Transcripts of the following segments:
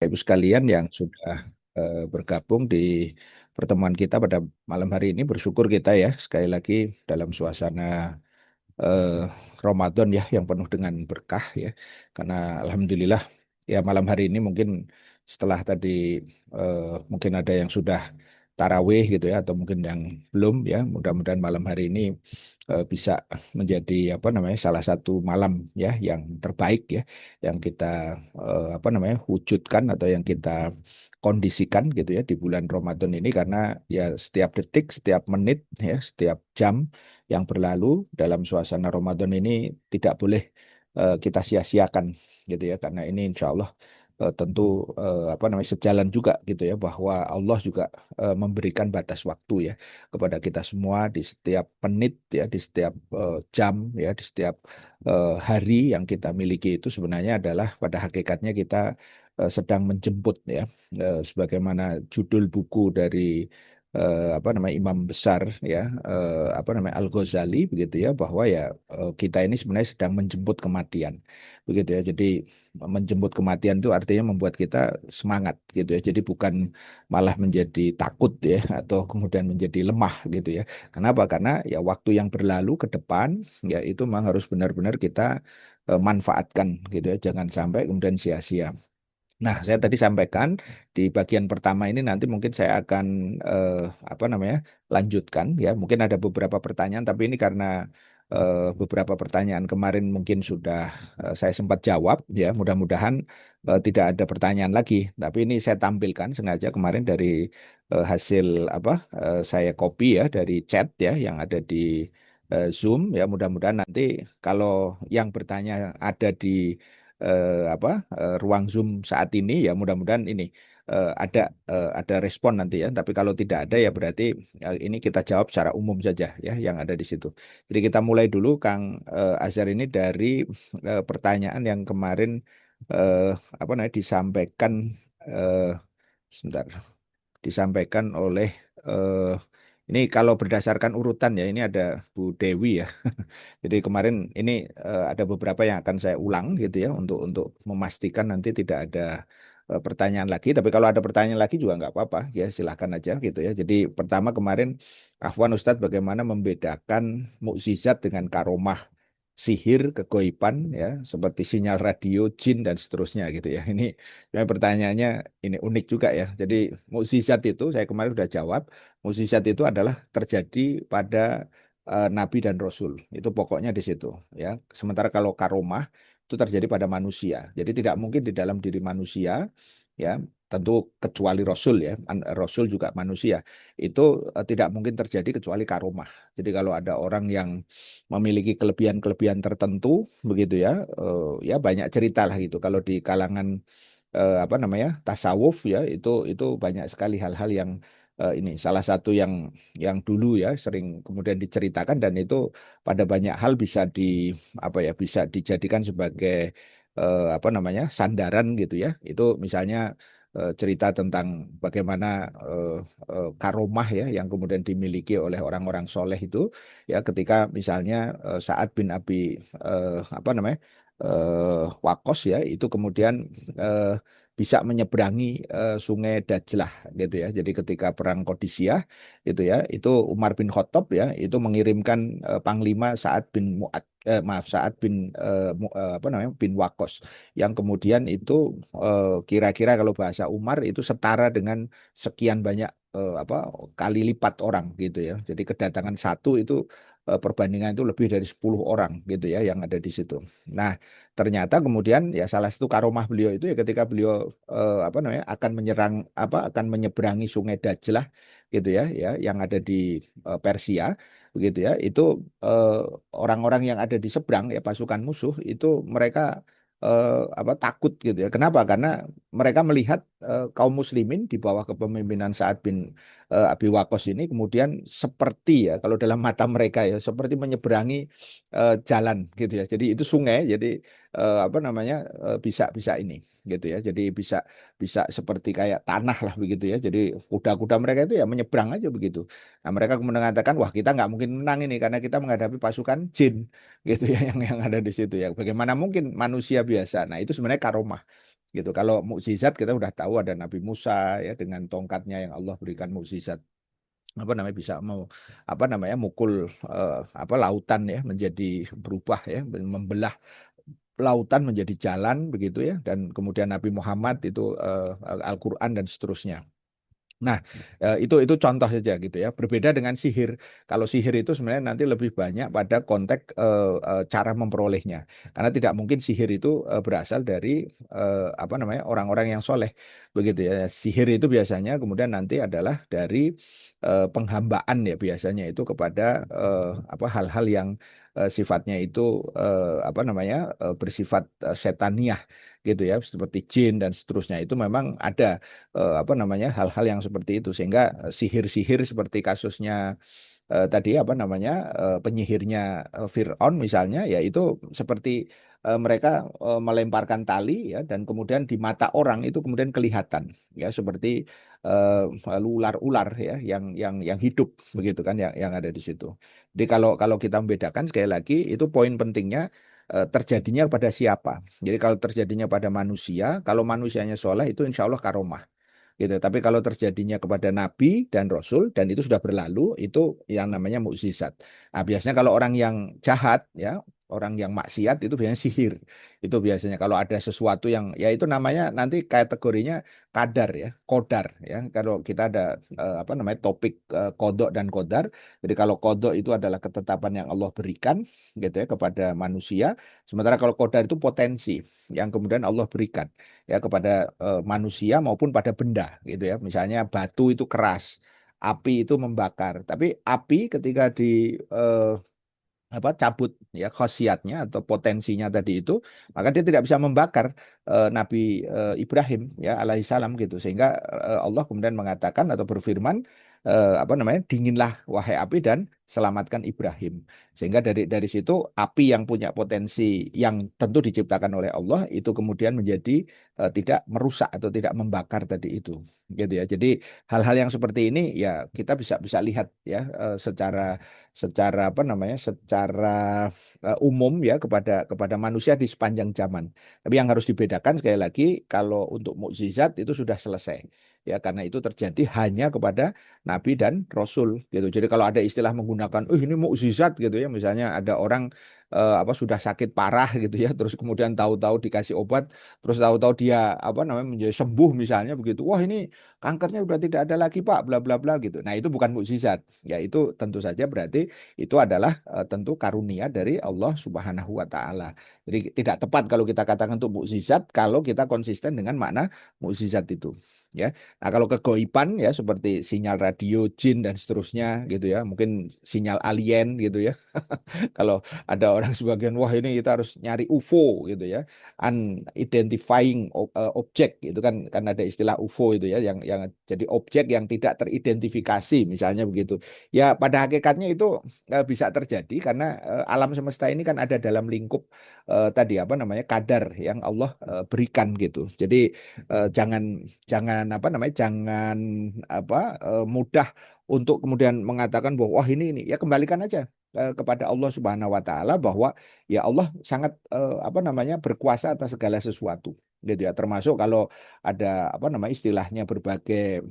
Ibu sekalian yang sudah bergabung di pertemuan kita pada malam hari ini, bersyukur kita ya sekali lagi dalam suasana eh, Ramadan ya yang penuh dengan berkah ya. Karena alhamdulillah ya malam hari ini mungkin setelah tadi mungkin ada yang sudah tarawih gitu ya atau mungkin yang belum ya. Mudah-mudahan malam hari ini bisa menjadi apa namanya salah satu malam ya yang terbaik ya yang kita apa namanya wujudkan atau yang kita kondisikan gitu ya di bulan Ramadan ini karena ya setiap detik, setiap menit ya, setiap jam yang berlalu dalam suasana Ramadan ini tidak boleh kita sia-siakan gitu ya karena ini insya Allah tentu apa namanya sejalan juga gitu ya bahwa Allah juga memberikan batas waktu ya kepada kita semua di setiap menit ya di setiap jam ya di setiap hari yang kita miliki itu sebenarnya adalah pada hakikatnya kita sedang menjemput ya sebagaimana judul buku dari apa namanya imam besar ya apa namanya Al-Ghazali begitu ya bahwa ya kita ini sebenarnya sedang menjemput kematian begitu ya. Jadi menjemput kematian itu artinya membuat kita semangat gitu ya. Jadi bukan malah menjadi takut ya atau kemudian menjadi lemah gitu ya. Kenapa? Karena ya waktu yang berlalu ke depan ya itu memang harus benar-benar kita manfaatkan gitu ya. Jangan sampai kemudian sia-sia. Nah, saya tadi sampaikan di bagian pertama ini nanti mungkin saya akan eh, apa namanya lanjutkan ya. Mungkin ada beberapa pertanyaan, tapi ini karena beberapa pertanyaan kemarin mungkin sudah saya sempat jawab ya. Mudah-mudahan tidak ada pertanyaan lagi. Tapi ini saya tampilkan sengaja kemarin dari hasil apa saya copy ya dari chat ya yang ada di Zoom ya. Mudah-mudahan nanti kalau yang bertanya ada di apa ruang Zoom saat ini ya mudah-mudahan ini ada respon nanti ya. Tapi kalau tidak ada ya berarti ini kita jawab secara umum saja ya yang ada di situ. Jadi kita mulai dulu Kang Azhar ini dari pertanyaan yang kemarin eh, apa namanya disampaikan eh, sebentar disampaikan oleh eh, ini kalau berdasarkan urutan ya ini ada Bu Dewi ya. Jadi kemarin ini ada beberapa yang akan saya ulang gitu ya untuk memastikan nanti tidak ada pertanyaan lagi. Tapi kalau ada pertanyaan lagi juga nggak apa-apa ya silahkan aja gitu ya. Jadi pertama kemarin Afwan Ustadz bagaimana membedakan mukjizat dengan karomah sihir, kegoiban ya seperti sinyal radio, jin dan seterusnya gitu ya. Ini sebenarnya pertanyaannya ini unik juga ya. Jadi mukjizat itu saya kemarin sudah jawab, mukjizat itu adalah terjadi pada nabi dan rasul. Itu pokoknya di situ ya. Sementara kalau karomah itu terjadi pada manusia. Jadi tidak mungkin di dalam diri manusia ya, tentu kecuali rasul ya. Rasul juga manusia. Itu tidak mungkin terjadi kecuali karomah. Jadi kalau ada orang yang memiliki kelebihan-kelebihan tertentu begitu ya, ya banyak cerita lah gitu. Kalau di kalangan apa namanya tasawuf ya itu banyak sekali hal-hal yang ini salah satu yang dulu ya sering kemudian diceritakan dan itu pada banyak hal bisa di apa ya bisa dijadikan sebagai apa namanya sandaran gitu ya. Itu misalnya cerita tentang bagaimana eh, karomah ya yang kemudian dimiliki oleh orang-orang soleh itu ya ketika misalnya Sa'ad bin Abi apa namanya Waqqas ya itu kemudian eh, bisa menyeberangi sungai Dajlah gitu ya. Jadi ketika perang Qadisiyah itu ya, itu Umar bin Khattab ya, itu mengirimkan panglima Sa'ad bin Mu'ad maaf Sa'ad bin apa namanya bin Waqqas yang kemudian itu kira-kira kalau bahasa Umar itu setara dengan sekian banyak apa kali lipat orang gitu ya. Jadi kedatangan satu itu perbandingan itu lebih dari 10 orang gitu ya yang ada di situ. Nah, ternyata kemudian ya salah satu karomah beliau itu ya ketika beliau apa namanya akan menyerang apa akan menyeberangi Sungai Dajlah gitu ya yang ada di Persia begitu ya. Itu eh, orang-orang yang ada di seberang ya pasukan musuh itu mereka apa takut gitu ya. Kenapa? Karena mereka melihat kaum muslimin di bawah kepemimpinan Sa'ad bin Abi Waqqas ini kemudian seperti ya kalau dalam mata mereka ya seperti menyeberangi jalan gitu ya. Jadi itu sungai jadi apa namanya bisa bisa ini gitu ya. Jadi bisa bisa seperti kayak tanah lah begitu ya. Jadi kuda-kuda mereka itu ya menyeberang aja begitu. Nah, mereka kemudian mengatakan wah kita nggak mungkin menang ini karena kita menghadapi pasukan jin gitu ya yang ada di situ ya. Bagaimana mungkin manusia biasa? Nah, itu sebenarnya karomah gitu. Kalau mukjizat kita udah tahu ada Nabi Musa ya dengan tongkatnya yang Allah berikan mukjizat apa namanya bisa mau apa namanya mukul apa lautan ya menjadi berubah ya membelah lautan menjadi jalan begitu ya dan kemudian Nabi Muhammad itu Al-Qur'an dan seterusnya. Nah, itu contoh saja gitu ya. Berbeda dengan sihir. Kalau sihir itu sebenarnya nanti lebih banyak pada konteks cara memperolehnya. Karena tidak mungkin sihir itu berasal dari apa namanya orang-orang yang soleh, begitu ya. Sihir itu biasanya kemudian nanti adalah dari penghambaan ya biasanya itu kepada apa hal-hal yang sifatnya itu apa namanya bersifat setaniah gitu ya, seperti jin dan seterusnya. Itu memang ada apa namanya hal-hal yang seperti itu sehingga sihir-sihir seperti kasusnya tadi apa namanya penyihirnya Fir'aun misalnya ya itu seperti mereka melemparkan tali ya dan kemudian di mata orang itu kemudian kelihatan ya seperti ular-ular ya yang hidup begitu kan yang ada di situ. Jadi kalau kita membedakan sekali lagi itu poin pentingnya terjadinya pada siapa. Jadi kalau terjadinya pada manusia, kalau manusianya soleh itu insya Allah karomah gitu. Tapi kalau terjadinya kepada nabi dan rasul dan itu sudah berlalu, itu yang namanya mukjizat. Nah, biasanya kalau orang yang jahat ya, orang yang maksiat itu biasanya sihir. Itu biasanya kalau ada sesuatu yang ya itu namanya nanti kategorinya kadar ya, kodar ya. Kalau kita ada apa namanya topik kodok dan kodar. Jadi kalau kodok itu adalah ketetapan yang Allah berikan gitu ya kepada manusia. Sementara kalau kodar itu potensi yang kemudian Allah berikan ya kepada manusia maupun pada benda gitu ya. Misalnya batu itu keras, api itu membakar. Tapi api ketika di apa cabut ya khasiatnya atau potensinya tadi itu maka dia tidak bisa membakar Nabi Ibrahim ya alaihissalam gitu sehingga Allah kemudian mengatakan atau berfirman apa namanya dinginlah wahai api dan selamatkan Ibrahim sehingga dari situ api yang punya potensi yang tentu diciptakan oleh Allah itu kemudian menjadi tidak merusak atau tidak membakar tadi itu gitu ya jadi hal-hal yang seperti ini ya kita bisa bisa lihat ya secara apa namanya secara umum ya kepada manusia di sepanjang zaman. Tapi yang harus dibedakan sekali lagi kalau untuk mukjizat itu sudah selesai ya karena itu terjadi hanya kepada nabi dan rasul gitu. Jadi kalau ada istilah menggunakan ini mukjizat gitu ya misalnya ada orang apa sudah sakit parah gitu ya terus kemudian tahu-tahu dikasih obat terus tahu-tahu dia apa namanya menjadi sembuh misalnya begitu. Wah ini kankernya udah tidak ada lagi Pak bla bla bla gitu. Nah itu bukan mukjizat. Ya itu tentu saja berarti itu adalah tentu karunia dari Allah Subhanahu wa taala. Jadi tidak tepat kalau kita katakan untuk mukjizat kalau kita konsisten dengan makna mukjizat itu. Ya. Nah, kalau kegoiban ya seperti sinyal radio, jin dan seterusnya gitu ya, mungkin sinyal alien gitu ya. Kalau ada orang sebagian wah ini kita harus nyari UFO gitu ya, unidentifying object itu kan ada istilah UFO itu ya yang jadi objek yang tidak teridentifikasi misalnya begitu. Ya pada hakikatnya itu bisa terjadi karena alam semesta ini kan ada dalam lingkup tadi apa namanya kadar yang Allah berikan gitu. Jadi jangan jangan apa namanya jangan apa mudah untuk kemudian mengatakan bahwa wah ini ya kembalikan aja kepada Allah Subhanahu wa taala bahwa ya Allah sangat apa namanya berkuasa atas segala sesuatu gitu ya termasuk kalau ada apa namanya istilahnya berbagai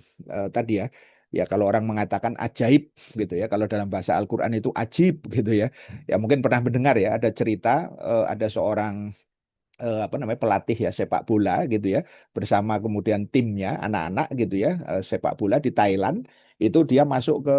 tadi ya kalau orang mengatakan ajaib gitu ya kalau dalam bahasa Al-Qur'an itu ajib gitu ya mungkin pernah mendengar ya ada cerita ada seorang apa namanya pelatih ya sepak bola gitu ya bersama kemudian timnya anak-anak gitu ya sepak bola di Thailand itu dia masuk ke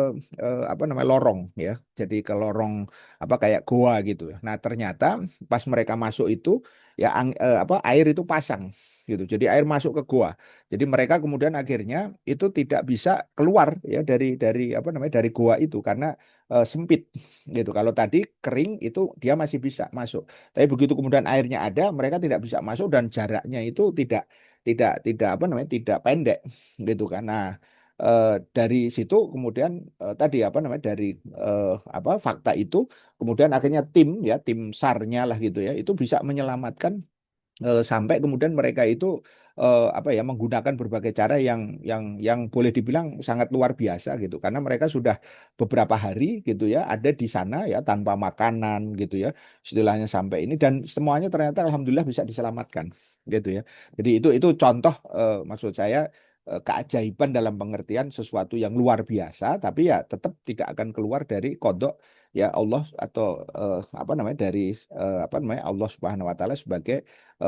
apa namanya lorong ya jadi ke lorong apa kayak goa gitu ya. Nah ternyata pas mereka masuk itu ya apa air itu pasang gitu jadi air masuk ke goa jadi mereka kemudian akhirnya itu tidak bisa keluar ya dari apa namanya dari goa itu karena sempit gitu kalau tadi kering itu dia masih bisa masuk tapi begitu kemudian airnya ada, mereka tidak bisa masuk dan jaraknya itu tidak apa namanya tidak pendek gitu kan. Nah, dari situ kemudian tadi apa namanya dari apa fakta itu kemudian akhirnya tim tim SAR-nya lah gitu ya itu bisa menyelamatkan sampai kemudian mereka itu apa ya, menggunakan berbagai cara yang boleh dibilang sangat luar biasa gitu. Karena mereka sudah beberapa hari gitu ya ada di sana ya tanpa makanan gitu ya. Istilahnya sampai ini dan semuanya ternyata alhamdulillah bisa diselamatkan gitu ya. Jadi itu contoh maksud saya keajaiban dalam pengertian sesuatu yang luar biasa tapi ya tetap tidak akan keluar dari kodok ya Allah atau apa namanya dari apa namanya Allah Subhanahu Wa Taala sebagai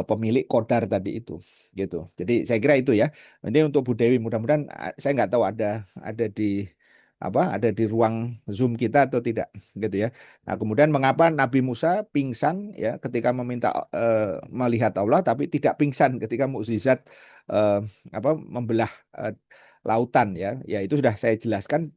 pemilik kodar tadi itu gitu. Jadi saya kira itu ya. Ini untuk Bu Dewi mudah-mudahan saya nggak tahu ada di apa ada di ruang Zoom kita atau tidak gitu ya. Nah, kemudian mengapa Nabi Musa pingsan ya ketika meminta melihat Allah tapi tidak pingsan ketika mukjizat apa membelah lautan ya. Ya itu sudah saya jelaskan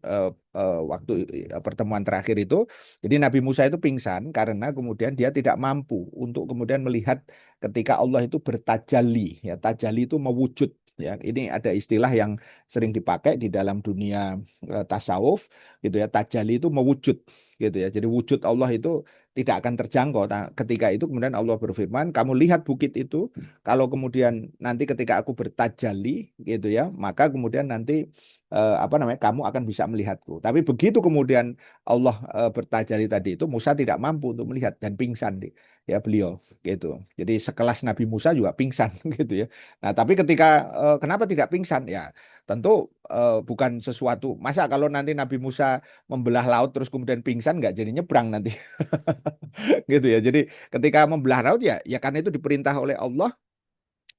waktu pertemuan terakhir itu. Jadi Nabi Musa itu pingsan karena kemudian dia tidak mampu untuk kemudian melihat ketika Allah itu bertajalli ya. Tajalli itu mewujud ya. Ini ada istilah yang sering dipakai di dalam dunia tasawuf gitu ya. Tajalli itu mewujud gitu ya. Jadi wujud Allah itu tidak akan terjangkau. Nah, ketika itu kemudian Allah berfirman, kamu lihat bukit itu, kalau kemudian nanti ketika aku bertajalli gitu ya, maka kemudian nanti apa namanya kamu akan bisa melihatku. Tapi begitu kemudian Allah bertajalli tadi itu Musa tidak mampu untuk melihat dan pingsan ya beliau gitu. Jadi sekelas Nabi Musa juga pingsan gitu ya. Nah, tapi ketika kenapa tidak pingsan ya tentu bukan sesuatu masa kalau nanti Nabi Musa membelah laut terus kemudian pingsan nggak jadi nyebrang nanti gitu ya. Jadi ketika membelah laut ya ya karena itu diperintah oleh Allah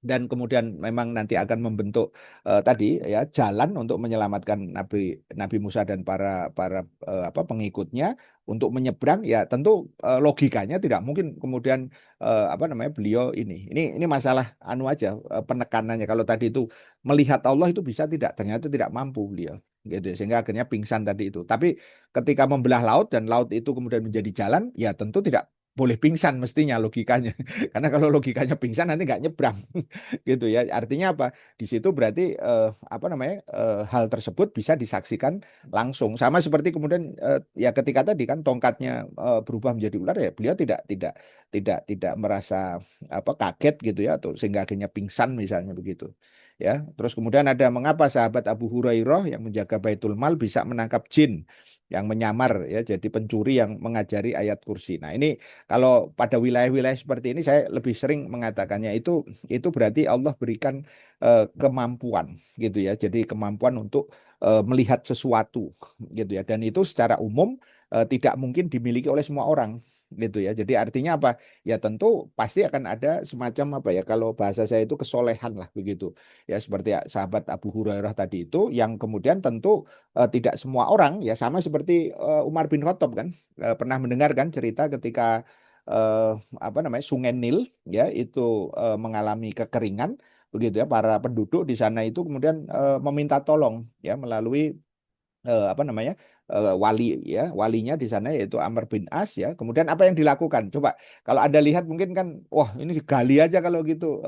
dan kemudian memang nanti akan membentuk tadi ya jalan untuk menyelamatkan Nabi Nabi Musa dan para para apa pengikutnya untuk menyeberang ya tentu logikanya tidak mungkin kemudian apa namanya beliau ini masalah anu aja penekanannya kalau tadi itu melihat Allah itu bisa tidak ternyata tidak mampu beliau gitu ya, sehingga akhirnya pingsan tadi itu tapi ketika membelah laut dan laut itu kemudian menjadi jalan ya tentu tidak boleh pingsan mestinya logikanya karena kalau logikanya pingsan nanti nggak nyebrang gitu ya. Artinya apa? Di situ berarti apa namanya hal tersebut bisa disaksikan langsung. Sama seperti kemudian ya ketika tadi kan tongkatnya berubah menjadi ular ya beliau tidak merasa apa kaget gitu ya atau sehingga akhirnya pingsan misalnya begitu. Ya, terus kemudian ada mengapa sahabat Abu Hurairah yang menjaga Baitul Mal bisa menangkap jin yang menyamar ya jadi pencuri yang mengajari ayat kursi. Nah, ini kalau pada wilayah-wilayah seperti ini saya lebih sering mengatakannya itu berarti Allah berikan kemampuan gitu ya. Jadi kemampuan untuk melihat sesuatu gitu ya. Dan itu secara umum tidak mungkin dimiliki oleh semua orang gitu ya. Jadi artinya apa? Ya tentu pasti akan ada semacam apa ya kalau bahasa saya itu kesolehan lah begitu. Ya seperti sahabat Abu Hurairah tadi itu yang kemudian tentu tidak semua orang ya sama seperti Umar bin Khattab kan pernah mendengar kan cerita ketika apa namanya Sungai Nil ya itu mengalami kekeringan begitu ya para penduduk di sana itu kemudian meminta tolong ya melalui apa namanya wali ya walinya di sana yaitu Amr bin As ya kemudian apa yang dilakukan coba kalau Anda lihat mungkin kan wah ini digali aja kalau gitu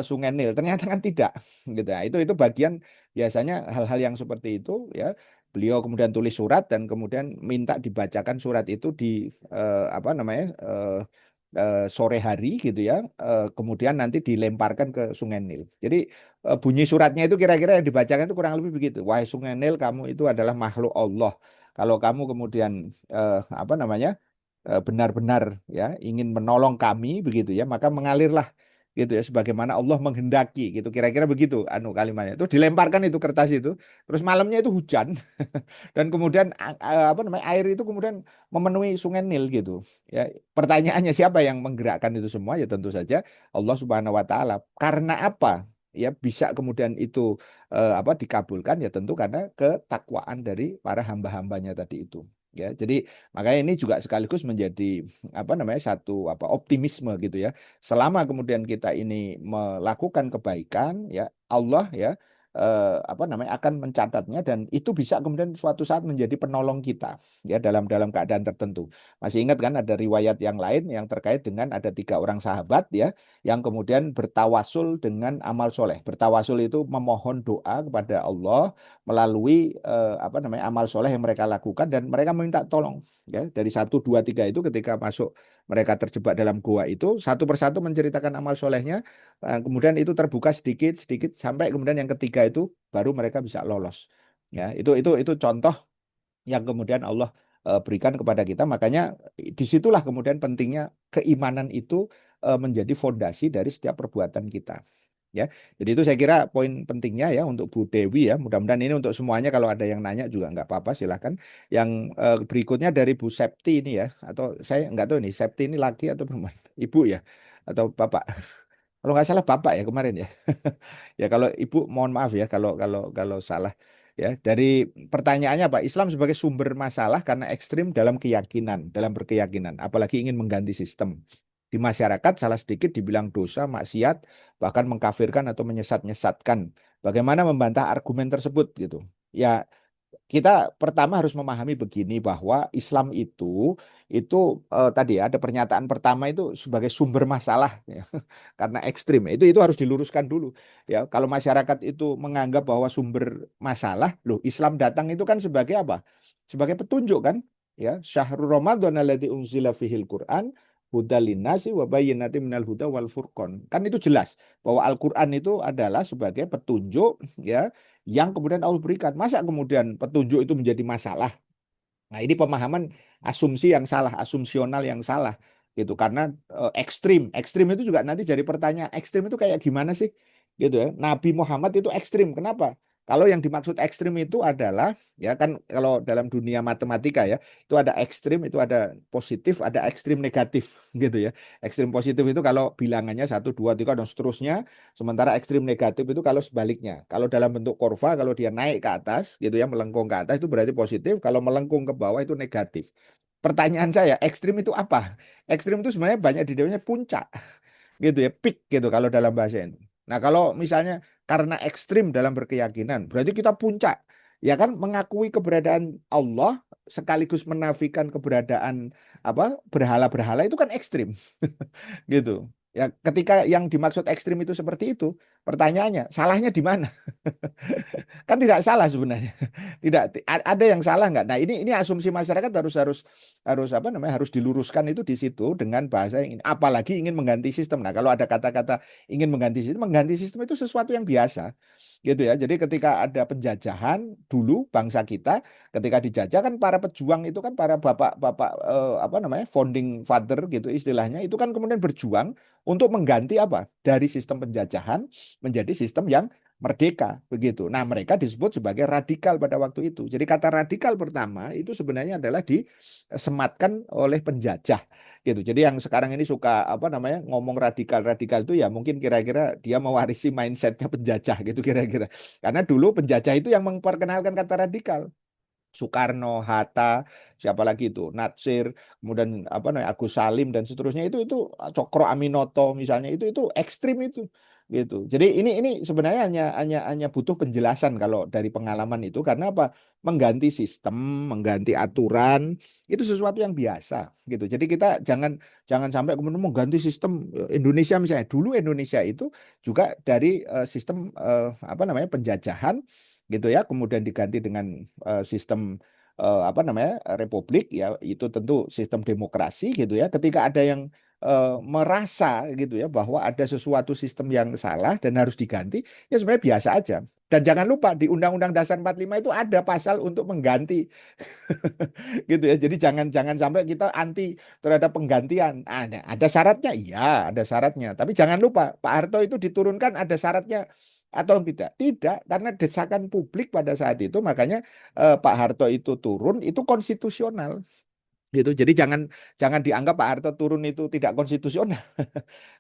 Sungai Nil ternyata kan tidak gitu ya itu bagian biasanya hal-hal yang seperti itu ya beliau kemudian tulis surat dan kemudian minta dibacakan surat itu di apa namanya sore hari gitu ya kemudian nanti dilemparkan ke Sungai Nil jadi bunyi suratnya itu kira-kira yang dibacakan itu kurang lebih begitu. Wahai Sungai Nil, kamu itu adalah makhluk Allah. Kalau kamu kemudian apa namanya benar-benar ya ingin menolong kami begitu ya, maka mengalirlah gitu ya sebagaimana Allah menghendaki gitu. Kira-kira begitu anu kalimatnya. Terus dilemparkan itu kertas itu. Terus malamnya itu hujan dan kemudian apa namanya air itu kemudian memenuhi Sungai Nil gitu. Ya, pertanyaannya siapa yang menggerakkan itu semua? Ya tentu saja Allah Subhanahu wa taala. Karena apa? Ya bisa kemudian itu apa dikabulkan ya tentu karena ketakwaan dari para hamba-hambanya tadi itu ya jadi makanya ini juga sekaligus menjadi apa namanya satu apa optimisme gitu ya selama kemudian kita ini melakukan kebaikan ya Allah ya apa namanya akan mencatatnya dan itu bisa kemudian suatu saat menjadi penolong kita ya dalam dalam keadaan tertentu masih ingat kan ada riwayat yang lain yang terkait dengan ada 3 orang sahabat ya yang kemudian bertawasul dengan amal soleh. Bertawasul itu memohon doa kepada Allah melalui apa namanya amal soleh yang mereka lakukan dan mereka meminta tolong. Ya dari 1, 2, 3 itu ketika masuk mereka terjebak dalam gua itu satu persatu menceritakan amal solehnya, kemudian itu terbuka sedikit sedikit sampai kemudian yang ketiga itu baru mereka bisa lolos. Ya, itu contoh yang kemudian Allah berikan kepada kita. Makanya disitulah kemudian pentingnya keimanan itu menjadi fondasi dari setiap perbuatan kita. Ya, jadi itu saya kira poin pentingnya ya untuk Bu Dewi ya. Mudah-mudahan ini untuk semuanya. Kalau ada yang nanya juga nggak apa-apa, silahkan. Yang berikutnya dari Bu Septi ini ya, atau saya nggak tahu nih Septi ini laki atau perempuan, ibu ya, atau bapak. Kalau nggak salah bapak ya kemarin ya. Ya kalau ibu mohon maaf ya kalau salah. Ya, dari pertanyaannya Pak, Islam sebagai sumber masalah karena ekstrim dalam keyakinan, dalam berkeyakinan, apalagi ingin mengganti sistem. Di masyarakat salah sedikit dibilang dosa, maksiat, bahkan mengkafirkan atau menyesat-nyesatkan. Bagaimana membantah argumen tersebut gitu? Ya, kita pertama harus memahami begini bahwa Islam itu tadi ya, ada pernyataan pertama itu sebagai sumber masalah ya, karena ekstrim itu harus diluruskan dulu ya. Kalau masyarakat itu menganggap bahwa sumber masalah, loh Islam datang itu kan sebagai apa? Sebagai petunjuk kan ya. Syahrul Ramadan alladzi unzila fihil Quran hudal linnasi wa bayyinatin minal huda wal furqan. Kan itu jelas bahwa Al-Qur'an itu adalah sebagai petunjuk ya yang kemudian Allah berikan. Masa kemudian petunjuk itu menjadi masalah? Nah, ini pemahaman asumsi yang salah, asumsional yang salah gitu. Karena ekstrim, ekstrim itu juga nanti jadi pertanyaan, ekstrim itu kayak gimana sih? Gitu ya. Nabi Muhammad itu ekstrim. Kenapa? Kalau yang dimaksud ekstrim itu adalah ya kan kalau dalam dunia matematika ya, itu ada ekstrim, itu ada positif, ada ekstrim negatif gitu ya. Ekstrim positif itu kalau bilangannya satu, dua, tiga dan seterusnya. Sementara ekstrim negatif itu kalau sebaliknya. Kalau dalam bentuk kurva, kalau dia naik ke atas, gitu ya, melengkung ke atas itu berarti positif. Kalau melengkung ke bawah itu negatif. Pertanyaan saya, ekstrim itu apa? Ekstrim itu sebenarnya banyak di dalamnya puncak, gitu ya, peak gitu kalau dalam bahasa ini. Nah, kalau misalnya karena ekstrim dalam berkeyakinan, berarti kita puncak. Ya kan mengakui keberadaan Allah sekaligus menafikan keberadaan apa berhala-berhala itu kan ekstrim gitu. Ya, ketika yang dimaksud ekstrim itu seperti itu, pertanyaannya, salahnya di mana? Kan tidak salah sebenarnya. Tidak ada yang salah nggak? Nah, ini asumsi masyarakat harus harus harus apa namanya? Harus diluruskan itu di situ dengan bahasa yang apalagi ingin mengganti sistem. Nah, kalau ada kata-kata ingin mengganti sistem itu sesuatu yang biasa. Gitu ya. Jadi ketika ada penjajahan dulu bangsa kita ketika dijajah kan para pejuang itu kan para bapak-bapak apa namanya? Founding father gitu istilahnya itu kan kemudian berjuang untuk mengganti apa? Dari sistem penjajahan menjadi sistem yang merdeka begitu. Nah, mereka disebut sebagai radikal pada waktu itu. Jadi kata radikal pertama itu sebenarnya adalah disematkan oleh penjajah gitu. Jadi yang sekarang ini suka apa namanya ngomong radikal-radikal itu ya mungkin kira-kira dia mewarisi mindsetnya penjajah gitu kira-kira. Karena dulu penjajah itu yang memperkenalkan kata radikal. Soekarno, Hatta, siapa lagi itu, Natsir, kemudian apa namanya Agus Salim dan seterusnya itu Cokro Aminoto misalnya itu ekstrim itu gitu. Jadi ini sebenarnya hanya butuh penjelasan kalau dari pengalaman itu karena apa? Mengganti sistem, mengganti aturan itu sesuatu yang biasa gitu. Jadi kita jangan jangan sampai kemudian mengganti sistem Indonesia misalnya. Dulu Indonesia itu juga dari sistem apa namanya penjajahan gitu ya kemudian diganti dengan sistem apa namanya republik ya itu tentu sistem demokrasi gitu ya ketika ada yang merasa gitu ya bahwa ada sesuatu sistem yang salah dan harus diganti ya sebenarnya biasa aja dan jangan lupa di Undang-Undang Dasar 45 itu ada pasal untuk mengganti gitu ya jadi jangan jangan sampai kita anti terhadap penggantian ada syaratnya iya ada syaratnya tapi jangan lupa Pak Harto itu diturunkan ada syaratnya atau tidak? Tidak, karena desakan publik pada saat itu makanya Pak Harto itu turun itu konstitusional gitu. Jadi jangan jangan dianggap Pak Harto turun itu tidak konstitusional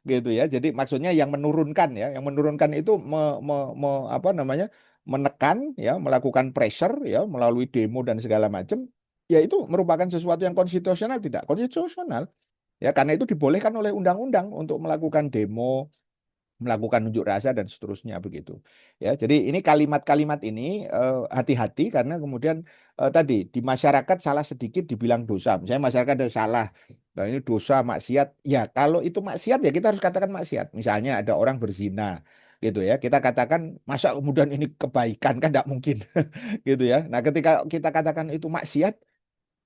gitu ya. Jadi maksudnya yang menurunkan ya, yang menurunkan itu apa namanya? Menekan ya, melakukan pressure ya melalui demo dan segala macam. Ya itu merupakan sesuatu yang konstitusional tidak? Konstitusional. Ya karena itu dibolehkan oleh undang-undang untuk melakukan demo melakukan unjuk rasa dan seterusnya begitu. Ya, jadi ini kalimat-kalimat ini hati-hati karena kemudian tadi di masyarakat salah sedikit dibilang dosa. Misalnya masyarakat ada salah, nah ini dosa maksiat. Ya, kalau itu maksiat ya kita harus katakan maksiat. Misalnya ada orang berzina gitu ya. Kita katakan masa kemudian ini kebaikan kan tidak mungkin gitu ya. Nah, ketika kita katakan itu maksiat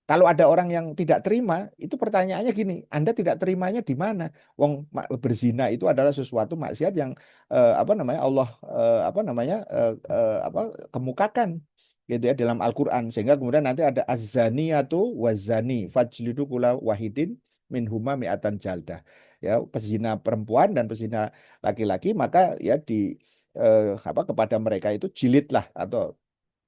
Kalau ada orang yang tidak terima, itu pertanyaannya gini, Anda tidak terimanya di mana? Wong berzina itu adalah sesuatu maksiat yang apa namanya Allah apa namanya apa kemukakan gitu ya dalam Al-Qur'an, sehingga kemudian nanti ada az-zaniyatu waz-zani fajlidu kulla wahidin minhuma mi'atan jaldah. Ya, pezina perempuan dan pezina laki-laki maka ya di apa kepada mereka itu jilidlah atau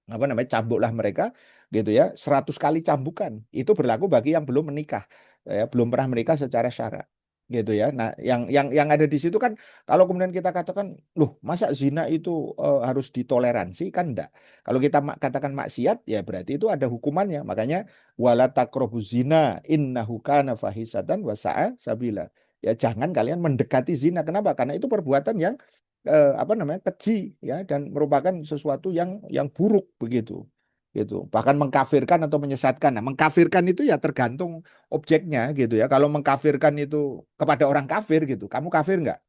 apa namanya cambuklah mereka gitu ya 100 kali cambukan itu berlaku bagi yang belum menikah ya belum pernah menikah secara syara gitu ya. Nah yang ada di situ kan kalau kemudian kita katakan loh masa zina itu harus ditoleransi kan enggak. Kalau kita katakan maksiat ya berarti itu ada hukumannya, makanya wala taqrabuz zina innahu kana fahisatan wa sa'a sabila. Ya jangan kalian mendekati zina. Kenapa? Karena itu perbuatan yang apa namanya keji ya dan merupakan sesuatu yang buruk begitu gitu, bahkan mengkafirkan atau menyesatkan. Nah, mengkafirkan itu ya tergantung objeknya gitu ya. Kalau mengkafirkan itu kepada orang kafir gitu, kamu kafir nggak?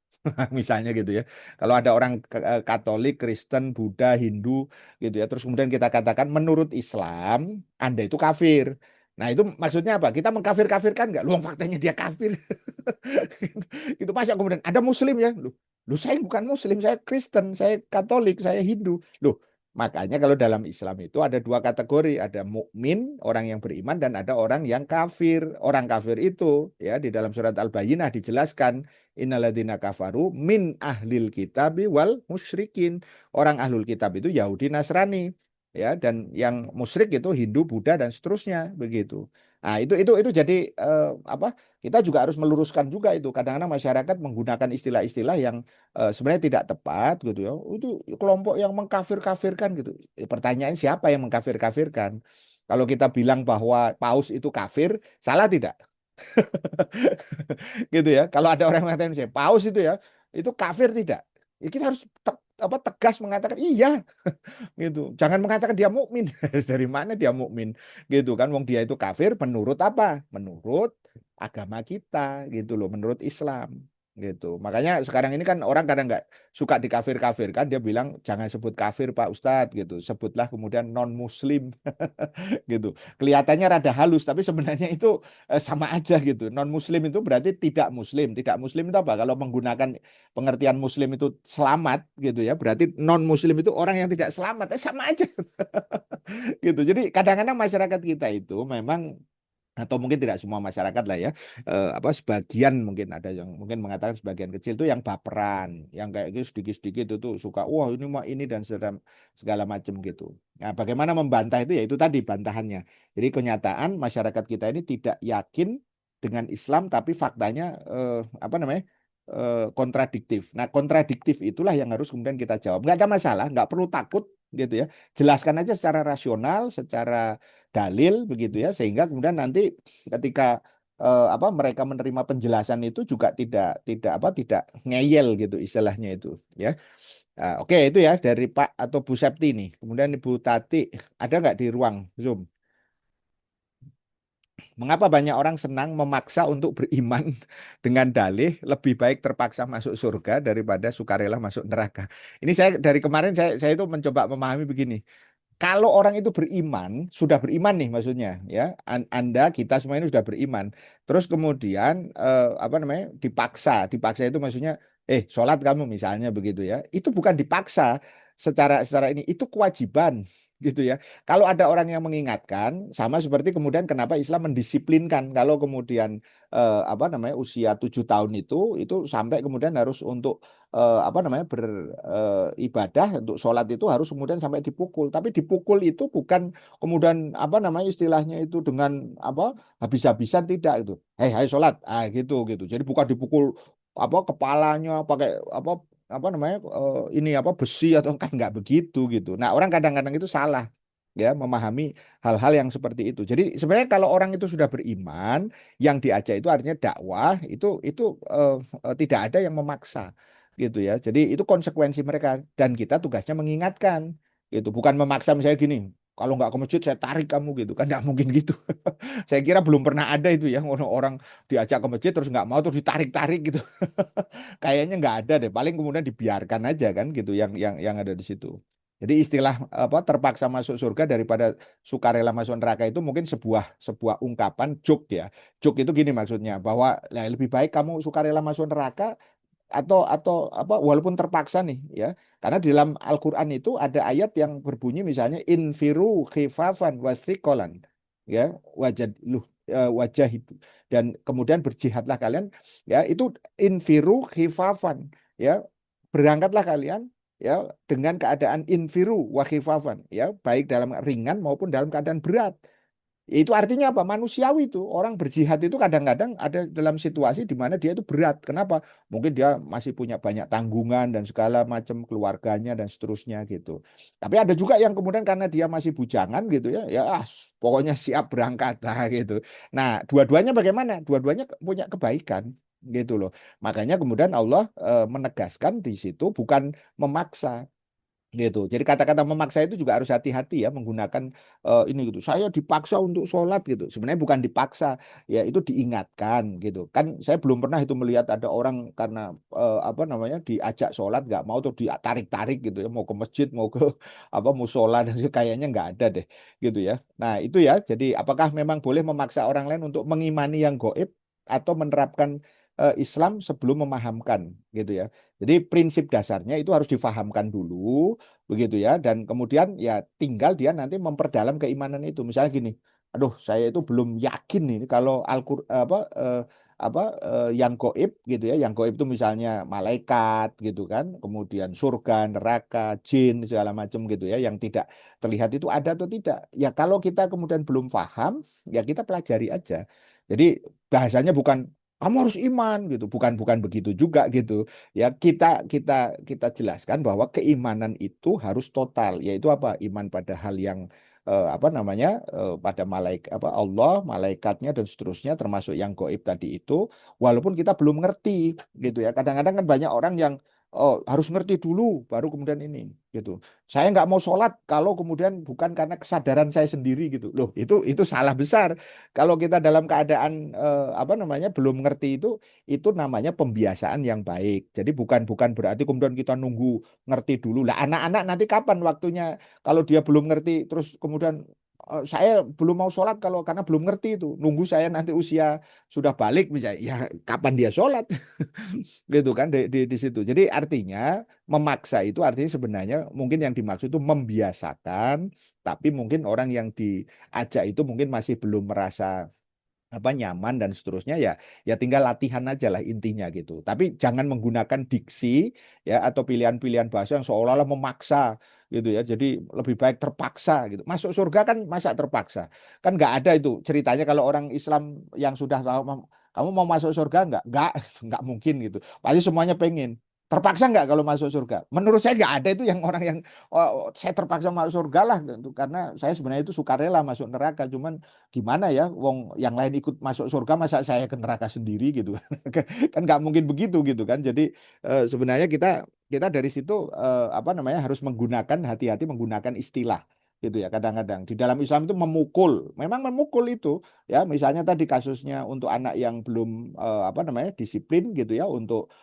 Misalnya gitu ya. Kalau ada orang Katolik, Kristen, Buddha, Hindu gitu ya, terus kemudian kita katakan menurut Islam Anda itu kafir. Nah, itu maksudnya apa? Kita mengkafir-kafirkan nggak? Luang faktanya dia kafir. Itu masa kemudian ada muslim ya. Lu saya bukan muslim, saya Kristen, saya Katolik, saya Hindu. Loh, makanya kalau dalam Islam itu ada dua kategori, ada mukmin, orang yang beriman dan ada orang yang kafir. Orang kafir itu ya di dalam surat Al-Bayyinah dijelaskan innalladzina kafaru min ahlil kitabi wal musyrikin. Orang ahlul kitab itu Yahudi, Nasrani ya dan yang musyrik itu Hindu, Buddha dan seterusnya begitu. Nah, itu jadi apa? Kita juga harus meluruskan juga itu. Kadang-kadang masyarakat menggunakan istilah-istilah yang sebenarnya tidak tepat gitu ya. Itu kelompok yang mengkafir-kafirkan gitu. Pertanyaan siapa yang mengkafir-kafirkan? Kalau kita bilang bahwa paus itu kafir, salah tidak? Gitu ya. Kalau ada orang yang mengatakan misalnya, paus itu ya, itu kafir tidak? Ya, kita harus apa, tegas mengatakan iya gitu. Jangan mengatakan dia mukmin. Dari mana dia mukmin? Gitu kan. Wong dia itu kafir menurut apa? Menurut agama kita gitu loh, menurut Islam gitu. Makanya sekarang ini kan orang kadang nggak suka dikafir-kafirkan, dia bilang jangan sebut kafir Pak Ustadz gitu. Sebutlah kemudian non muslim gitu. Kelihatannya rada halus tapi sebenarnya itu sama aja gitu. Non muslim itu berarti tidak muslim. Tidak muslim itu apa? Kalau menggunakan pengertian muslim itu selamat gitu ya, berarti non muslim itu orang yang tidak selamat. Sama aja gitu. Jadi kadang-kadang masyarakat kita itu memang atau mungkin tidak semua masyarakat lah ya apa sebagian mungkin ada yang mungkin mengatakan sebagian kecil itu yang baperan yang kayak gitu sedikit-sedikit itu suka wah ini mah ini dan segala macam gitu. Nah, bagaimana membantah itu ya itu tadi bantahannya. Jadi kenyataan masyarakat kita ini tidak yakin dengan Islam tapi faktanya apa namanya kontradiktif. Nah, kontradiktif itulah yang harus kemudian kita jawab. Nggak ada masalah, nggak perlu takut gitu ya. Jelaskan aja secara rasional, secara dalil begitu ya, sehingga kemudian nanti ketika apa mereka menerima penjelasan itu juga tidak apa tidak ngeyel gitu istilahnya itu ya. Nah, oke itu ya dari Pak atau Bu Septi nih. Kemudian Ibu Tati ada nggak di ruang Zoom? Mengapa banyak orang senang memaksa untuk beriman dengan dalih lebih baik terpaksa masuk surga daripada sukarela masuk neraka? Ini saya dari kemarin saya itu mencoba memahami begini. Kalau orang itu beriman, sudah beriman nih maksudnya ya. Anda kita semua ini sudah beriman. Terus kemudian apa namanya? Dipaksa itu maksudnya sholat kamu misalnya begitu ya. Itu bukan dipaksa secara ini, itu kewajiban gitu ya. Kalau ada orang yang mengingatkan sama seperti kemudian kenapa Islam mendisiplinkan kalau kemudian apa namanya usia 7 tahun itu sampai kemudian harus untuk apa namanya beribadah untuk sholat itu harus kemudian sampai dipukul. Tapi dipukul itu bukan kemudian apa namanya istilahnya itu dengan apa habis-habisan tidak itu. Hai sholat, gitu gitu. Jadi bukan dipukul apa kepalanya pakai apa namanya ini apa besi atau kan nggak begitu gitu. Nah orang kadang-kadang itu salah ya memahami hal-hal yang seperti itu. Jadi sebenarnya kalau orang itu sudah beriman, yang diajak itu artinya dakwah itu tidak ada yang memaksa gitu ya. Jadi itu konsekuensi mereka dan kita tugasnya mengingatkan gitu, bukan memaksa misalnya gini. Kalau nggak ke masjid saya tarik kamu gitu kan nggak mungkin gitu. Saya kira belum pernah ada itu ya orang diajak ke masjid terus nggak mau terus ditarik-tarik gitu. Kayaknya nggak ada deh. Paling kemudian dibiarkan aja kan gitu yang ada di situ. Jadi istilah apa terpaksa masuk surga daripada sukarela masuk neraka itu mungkin sebuah sebuah ungkapan joke ya. Joke itu gini maksudnya bahwa lah, lebih baik kamu sukarela masuk neraka atau apa walaupun terpaksa nih ya. Karena di dalam Al-Qur'an itu ada ayat yang berbunyi misalnya infiru khifafan wa thiqalan ya wajad wajah itu dan kemudian berjihadlah kalian ya itu infiru khifafan ya berangkatlah kalian ya dengan keadaan infiru wa khifafan ya baik dalam ringan maupun dalam keadaan berat. Itu artinya apa? Manusiawi itu. Orang berjihad itu kadang-kadang ada dalam situasi di mana dia itu berat. Kenapa? Mungkin dia masih punya banyak tanggungan dan segala macam keluarganya dan seterusnya gitu. Tapi ada juga yang kemudian karena dia masih bujangan gitu ya, ya pokoknya siap berangkat lah gitu. Nah, dua-duanya bagaimana? Dua-duanya punya kebaikan gitu loh. Makanya kemudian Allah menegaskan di situ bukan memaksa gitu. Jadi kata-kata memaksa itu juga harus hati-hati ya menggunakan ini gitu. Saya dipaksa untuk sholat gitu. Sebenarnya bukan dipaksa, ya itu diingatkan gitu. Kan saya belum pernah itu melihat ada orang karena apa namanya diajak sholat nggak mau terus ditarik-tarik gitu ya, mau ke masjid, mau ke apa musola dan kayaknya nggak ada deh gitu ya. Nah itu ya. Jadi apakah memang boleh memaksa orang lain untuk mengimani yang goib atau menerapkan Islam sebelum memahamkan gitu ya. Jadi prinsip dasarnya itu harus difahamkan dulu begitu ya dan kemudian ya tinggal dia nanti memperdalam keimanan itu. Misalnya gini, aduh saya itu belum yakin nih kalau yang goib gitu ya, yang goib itu misalnya malaikat gitu kan, kemudian surga, neraka, jin segala macam gitu ya, yang tidak terlihat itu ada atau tidak. Ya kalau kita kemudian belum paham, ya kita pelajari aja. Jadi bahasanya bukan kamu harus iman gitu, bukan bukan begitu juga gitu. Ya kita jelaskan bahwa keimanan itu harus total, yaitu apa? Iman pada hal yang apa namanya pada malaikat apa Allah, malaikatnya dan seterusnya termasuk yang gaib tadi itu, walaupun kita belum ngerti gitu ya. Kadang-kadang kan banyak orang yang oh, harus ngerti dulu baru kemudian ini gitu. Saya nggak mau sholat kalau kemudian bukan karena kesadaran saya sendiri gitu. Loh, itu salah besar. Kalau kita dalam keadaan apa namanya belum ngerti itu namanya pembiasaan yang baik. Jadi bukan bukan berarti kemudian kita nunggu ngerti dulu. Lah anak-anak nanti kapan waktunya kalau dia belum ngerti terus kemudian saya belum mau sholat kalau karena belum ngerti itu. Nunggu saya nanti usia sudah balik misalnya. Ya kapan dia sholat? Gitu kan di situ. Jadi artinya memaksa itu artinya sebenarnya mungkin yang dimaksud itu membiasakan, tapi mungkin orang yang diajak itu mungkin masih belum merasa apa nyaman dan seterusnya ya ya tinggal latihan aja lah intinya gitu. Tapi jangan menggunakan diksi ya atau pilihan-pilihan bahasa yang seolah-olah memaksa gitu ya. Jadi lebih baik terpaksa gitu. Masuk surga kan masa terpaksa. Kan nggak ada itu ceritanya kalau orang Islam yang sudah tahu kamu mau masuk surga nggak nggak mungkin gitu. Pasti semuanya pengen. Terpaksa nggak kalau masuk surga? Menurut saya nggak ada itu yang orang yang oh, saya terpaksa masuk surga lah gitu. Karena saya sebenarnya itu sukarela masuk neraka. Cuman gimana ya wong yang lain ikut masuk surga masa saya ke neraka sendiri gitu kan kan nggak mungkin begitu gitu kan jadi sebenarnya kita kita dari situ apa namanya harus menggunakan hati-hati menggunakan istilah gitu ya kadang-kadang di dalam Islam itu memukul memang memukul itu ya misalnya tadi kasusnya untuk anak yang belum apa namanya disiplin gitu ya untuk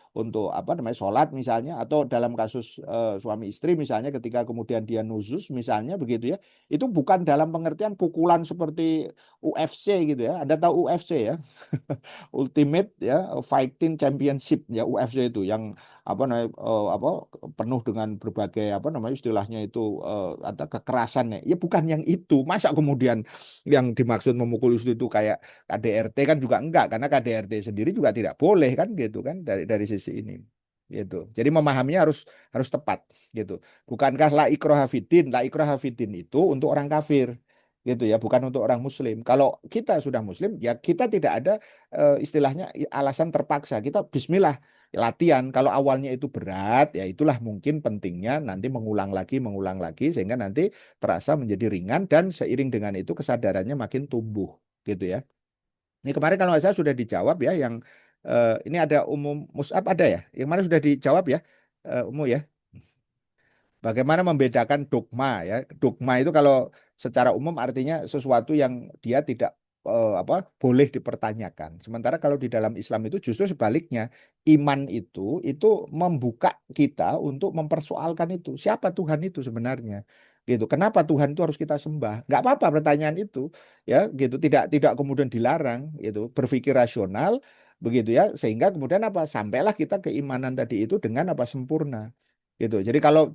apa namanya sholat misalnya atau dalam kasus suami istri misalnya ketika kemudian dia nuzus misalnya begitu ya itu bukan dalam pengertian pukulan seperti UFC gitu ya. Anda tahu UFC ya? Ultimate ya Fighting Championship ya UFC itu yang apa namanya apa penuh dengan berbagai apa namanya istilahnya itu ada kekerasan ya. Ya bukan yang itu. Masa kemudian yang dimaksud memukul itu kayak KDRT kan juga enggak karena KDRT sendiri juga tidak boleh kan gitu kan dari sisi ini gitu. Jadi memahaminya harus tepat gitu. Bukankah la ikraha fiddin? La ikraha fiddin itu untuk orang kafir gitu ya, bukan untuk orang muslim. Kalau kita sudah muslim, ya kita tidak ada istilahnya alasan terpaksa. Kita bismillah latihan. Kalau awalnya itu berat, ya itulah mungkin pentingnya nanti mengulang lagi sehingga nanti terasa menjadi ringan dan seiring dengan itu kesadarannya makin tumbuh gitu ya. Ini kemarin kalau nggak salah sudah dijawab ya yang ini ada umum musab ada ya. Yang mana sudah dijawab ya umum ya. Bagaimana membedakan dogma ya? Dogma itu kalau secara umum artinya sesuatu yang dia tidak boleh dipertanyakan. Sementara kalau di dalam Islam itu justru sebaliknya, iman itu membuka kita untuk mempersoalkan itu. Siapa Tuhan itu sebenarnya? Gitu. Kenapa Tuhan itu harus kita sembah? Nggak apa-apa pertanyaan itu, ya, gitu. Tidak kemudian dilarang, gitu. Berpikir rasional, begitu ya. Sehingga kemudian apa? Sampailah kita keimanan tadi itu dengan apa sempurna. Gitu. Jadi kalau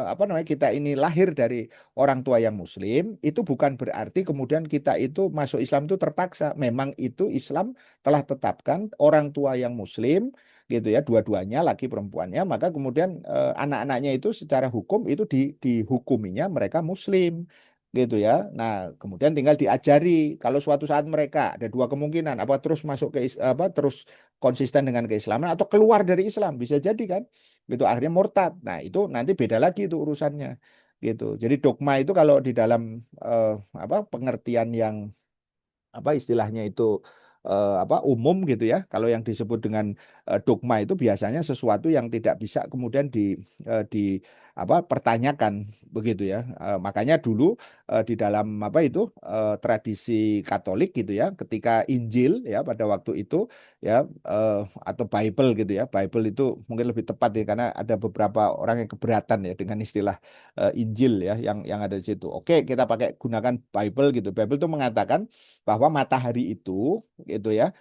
apa namanya kita ini lahir dari orang tua yang Muslim, itu bukan berarti kemudian kita itu masuk Islam itu terpaksa. Memang itu Islam telah tetapkan orang tua yang Muslim, gitu ya, dua-duanya laki perempuannya, maka kemudian anak-anaknya itu secara hukum itu dihukuminya mereka Muslim, gitu ya. Nah, kemudian tinggal diajari kalau suatu saat mereka ada dua kemungkinan, apa terus masuk ke apa terus konsisten dengan keislaman atau keluar dari Islam, bisa jadi kan gitu akhirnya murtad. Nah, itu nanti beda lagi itu urusannya gitu. Jadi dogma itu kalau di dalam apa pengertian yang apa istilahnya itu apa umum gitu ya. Kalau yang disebut dengan dogma itu biasanya sesuatu yang tidak bisa kemudian di apa pertanyakan begitu ya. Makanya dulu di dalam apa itu tradisi Katolik gitu ya, ketika Injil ya pada waktu itu ya atau Bible gitu ya. Bible itu mungkin lebih tepat ya karena ada beberapa orang yang keberatan ya dengan istilah Injil ya yang ada di situ. Oke, kita pakai gunakan Bible gitu. Bible itu mengatakan bahwa matahari itu gitu ya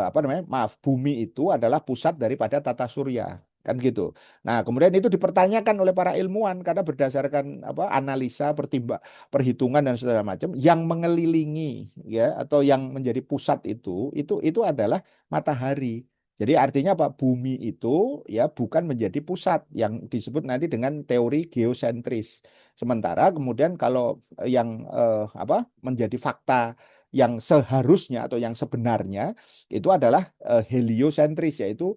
apa namanya maaf bumi itu adalah pusat daripada tata surya kan gitu. Nah kemudian itu dipertanyakan oleh para ilmuwan karena berdasarkan apa analisa perhitungan dan segala macam yang mengelilingi ya atau yang menjadi pusat itu adalah matahari. Jadi artinya apa? Bumi itu ya bukan menjadi pusat yang disebut nanti dengan teori geosentris. Sementara kemudian kalau yang apa menjadi fakta yang seharusnya atau yang sebenarnya itu adalah heliosentris yaitu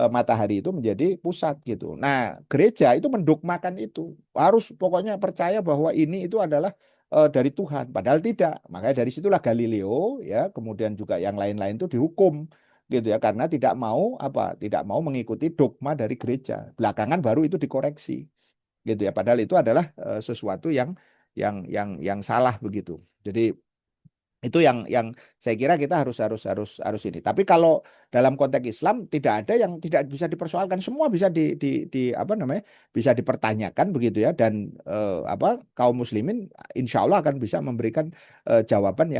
matahari itu menjadi pusat gitu. Nah, gereja itu mendogmakan itu. Harus pokoknya percaya bahwa ini itu adalah dari Tuhan, padahal tidak. Makanya dari situlah Galileo ya, kemudian juga yang lain-lain itu dihukum gitu ya karena tidak mau apa? Tidak mau mengikuti dogma dari gereja. Belakangan baru itu dikoreksi gitu ya. Padahal itu adalah sesuatu yang salah begitu. Jadi itu yang saya kira kita harus ini. Tapi kalau dalam konteks Islam tidak ada yang tidak bisa dipersoalkan, semua bisa di apa namanya bisa dipertanyakan begitu ya dan apa kaum muslimin insya Allah akan bisa memberikan jawaban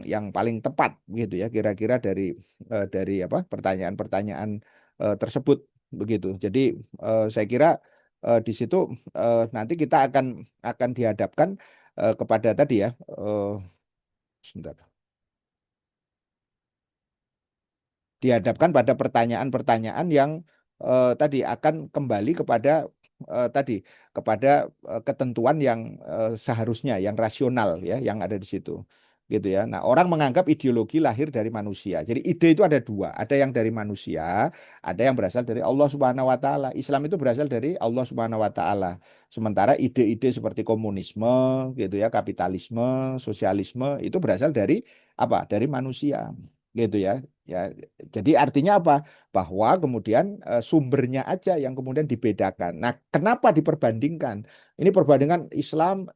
yang paling tepat gitu ya kira-kira dari apa pertanyaan-pertanyaan tersebut begitu. Jadi saya kira di situ nanti kita akan dihadapkan kepada tadi ya. Sebentar. Dihadapkan pada pertanyaan-pertanyaan yang tadi akan kembali kepada tadi kepada ketentuan yang seharusnya yang rasional ya yang ada di situ gitu ya. Nah, orang menganggap ideologi lahir dari manusia. Jadi ide itu ada dua, ada yang dari manusia, ada yang berasal dari Allah Subhanahu wa taala. Islam itu berasal dari Allah Subhanahu wa taala. Sementara ide-ide seperti komunisme gitu ya, kapitalisme, sosialisme itu berasal dari apa? Dari manusia gitu ya. Ya, jadi artinya apa? Bahwa kemudian sumbernya aja yang kemudian dibedakan. Nah, kenapa diperbandingkan? Ini perbandingan Islam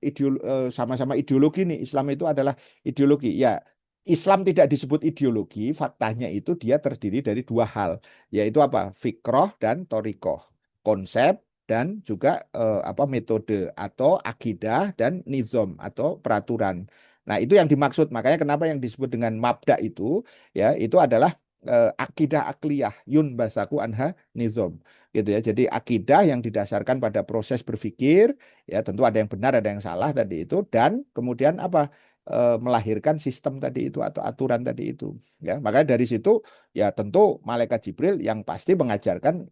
sama-sama ideologi nih. Islam itu adalah ideologi. Ya, Islam tidak disebut ideologi. Faktanya itu dia terdiri dari dua hal, yaitu apa? Fikroh dan torikoh. Konsep dan juga apa metode atau akidah dan nizam atau peraturan. Nah, itu yang dimaksud. Makanya kenapa yang disebut dengan mabda itu ya itu adalah akidah akliyah yun basaku anha nizom gitu ya jadi akidah yang didasarkan pada proses berpikir ya tentu ada yang benar ada yang salah tadi itu dan kemudian apa melahirkan sistem tadi itu atau aturan tadi itu ya makanya dari situ ya tentu malaikat Jibril yang pasti mengajarkan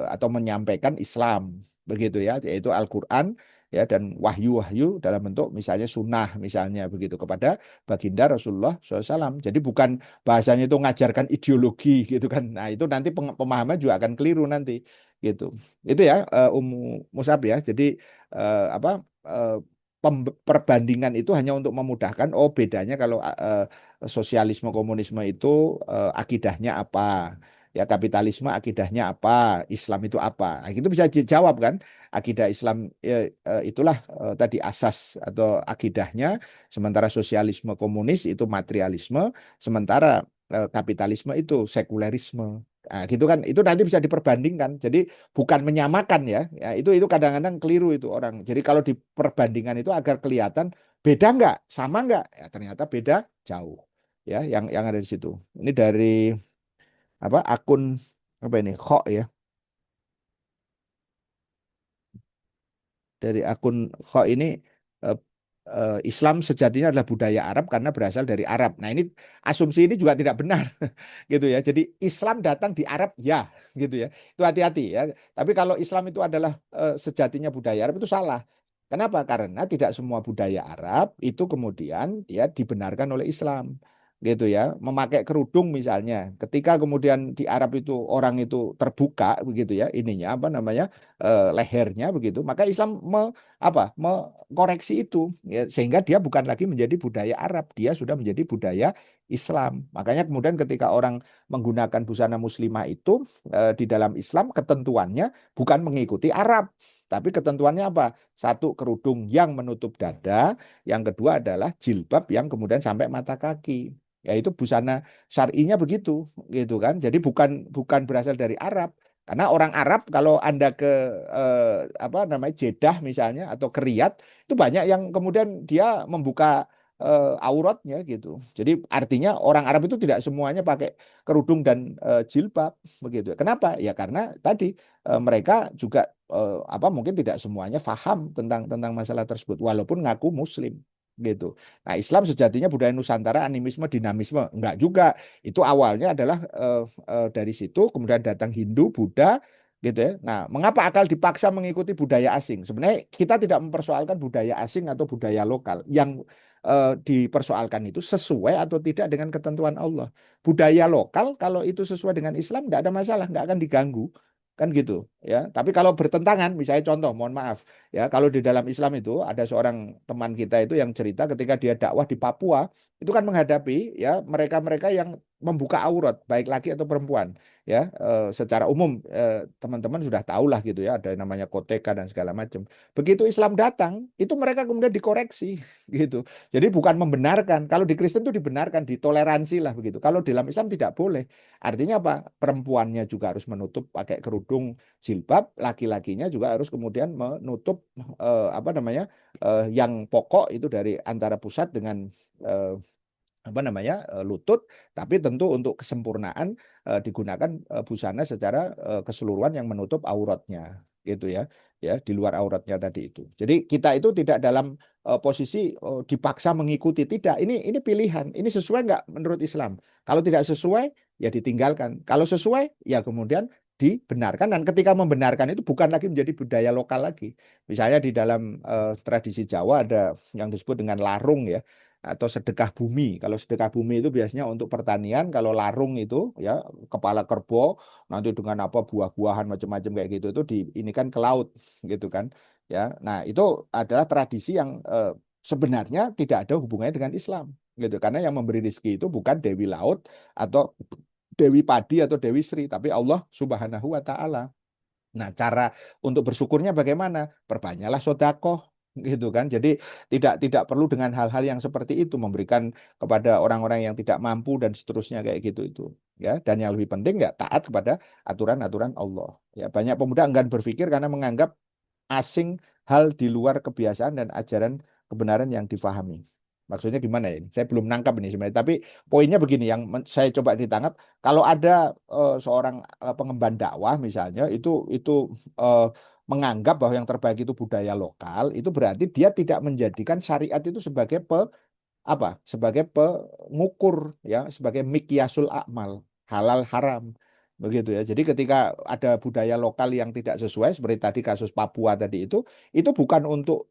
atau menyampaikan Islam begitu ya yaitu Al-Qur'an ya dan wahyu-wahyu dalam bentuk misalnya sunnah misalnya begitu kepada baginda Rasulullah SAW. Jadi bukan bahasanya itu ngajarkan ideologi gitu kan. Nah, itu nanti pemahaman juga akan keliru nanti gitu. Itu ya Musab ya. Jadi apa perbandingan itu hanya untuk memudahkan oh bedanya kalau sosialisme komunisme itu akidahnya apa Ya, kapitalisme akidahnya apa, Islam itu apa. Nah, itu bisa dijawab kan? Akidah Islam itulah tadi asas atau akidahnya, sementara sosialisme komunis itu materialisme, sementara kapitalisme itu sekulerisme. Nah, gitu kan? Itu nanti bisa diperbandingkan. Jadi bukan menyamakan ya. Ya itu kadang-kadang keliru itu orang. Jadi kalau diperbandingkan itu agar kelihatan beda nggak, sama nggak? Ya, ternyata beda jauh. Ya, yang ada di situ. Ini dari apa akun apa ini? Kok ya. Dari akun Kho ini eh, Islam sejatinya adalah budaya Arab karena berasal dari Arab. Nah, ini asumsi ini juga tidak benar gitu ya. Jadi Islam datang di Arab ya gitu ya. Itu hati-hati ya. Tapi kalau Islam itu adalah sejatinya budaya Arab itu salah. Kenapa? Karena tidak semua budaya Arab itu kemudian ya dibenarkan oleh Islam gitu ya. Memakai kerudung misalnya, ketika kemudian di Arab itu orang itu terbuka begitu ya, ininya apa namanya lehernya begitu, maka Islam mengkoreksi itu ya, sehingga dia bukan lagi menjadi budaya Arab, dia sudah menjadi budaya Islam. Makanya kemudian ketika orang menggunakan busana muslimah itu di dalam Islam ketentuannya bukan mengikuti Arab, tapi ketentuannya apa? Satu, kerudung yang menutup dada, yang kedua adalah jilbab yang kemudian sampai mata kaki. Ya itu busana syar'inya begitu, gitu kan. Jadi bukan bukan berasal dari Arab. Karena orang Arab kalau Anda ke apa namanya Jeddah misalnya atau ke Riyadh itu banyak yang kemudian dia membuka auratnya gitu. Jadi artinya orang Arab itu tidak semuanya pakai kerudung dan jilbab begitu. Kenapa? Ya karena tadi mereka juga apa mungkin tidak semuanya paham tentang masalah tersebut walaupun ngaku muslim gitu. Nah, Islam sejatinya budaya Nusantara, animisme, dinamisme. Enggak juga. Itu awalnya adalah dari situ kemudian datang Hindu, Buddha gitu ya. Nah, mengapa akal dipaksa mengikuti budaya asing? Sebenarnya kita tidak mempersoalkan budaya asing atau budaya lokal. Yang dipersoalkan itu sesuai atau tidak dengan ketentuan Allah. Budaya lokal kalau itu sesuai dengan Islam tidak ada masalah, nggak akan diganggu. Kan gitu ya. Tapi kalau bertentangan, misalnya contoh, mohon maaf ya, kalau di dalam Islam itu ada seorang teman kita itu yang cerita ketika dia dakwah di Papua, itu kan menghadapi ya mereka-mereka yang membuka aurat baik laki atau perempuan ya secara umum teman-teman sudah tahu lah gitu ya ada yang namanya koteka dan segala macam. Begitu Islam datang itu mereka kemudian dikoreksi gitu. Jadi bukan membenarkan. Kalau di Kristen itu dibenarkan, ditoleransi lah begitu. Kalau di dalam Islam tidak boleh. Artinya apa? Perempuannya juga harus menutup pakai kerudung jilbab, laki-lakinya juga harus kemudian menutup apa namanya yang pokok itu dari antara pusat dengan eh, apa namanya lutut, tapi tentu untuk kesempurnaan digunakan busana secara keseluruhan yang menutup auratnya gitu ya, ya di luar auratnya tadi itu. Jadi kita itu tidak dalam posisi dipaksa mengikuti, tidak. Ini pilihan, ini sesuai nggak menurut Islam. Kalau tidak sesuai ya ditinggalkan. Kalau sesuai ya kemudian dibenarkan, dan ketika membenarkan itu bukan lagi menjadi budaya lokal lagi. Misalnya di dalam tradisi Jawa ada yang disebut dengan larung ya, atau sedekah bumi. Kalau sedekah bumi itu biasanya untuk pertanian, kalau larung itu ya kepala kerbau nanti dengan apa buah-buahan macam-macam kayak gitu itu di ini kan ke laut gitu kan. Ya. Nah, itu adalah tradisi yang sebenarnya tidak ada hubungannya dengan Islam gitu. Karena yang memberi rezeki itu bukan Dewi Laut atau Dewi Padi atau Dewi Sri, tapi Allah Subhanahu wa taala. Nah, cara untuk bersyukurnya bagaimana? Perbanyaklah sedekah gitu kan. Jadi tidak perlu dengan hal-hal yang seperti itu memberikan kepada orang-orang yang tidak mampu dan seterusnya kayak gitu itu. Ya, dan yang lebih penting ya taat kepada aturan-aturan Allah. Ya, banyak pemuda enggan berpikir karena menganggap asing hal di luar kebiasaan dan ajaran kebenaran yang difahami. Maksudnya gimana ya? Saya belum nangkap ini sebenarnya. Tapi poinnya begini, yang saya coba ditangkap, kalau ada seorang pengemban dakwah misalnya, itu menganggap bahwa yang terbaik itu budaya lokal, itu berarti dia tidak menjadikan syariat itu sebagai apa sebagai pengukur ya sebagai mikyasul akmal halal haram begitu ya. Jadi ketika ada budaya lokal yang tidak sesuai seperti tadi kasus Papua tadi itu bukan untuk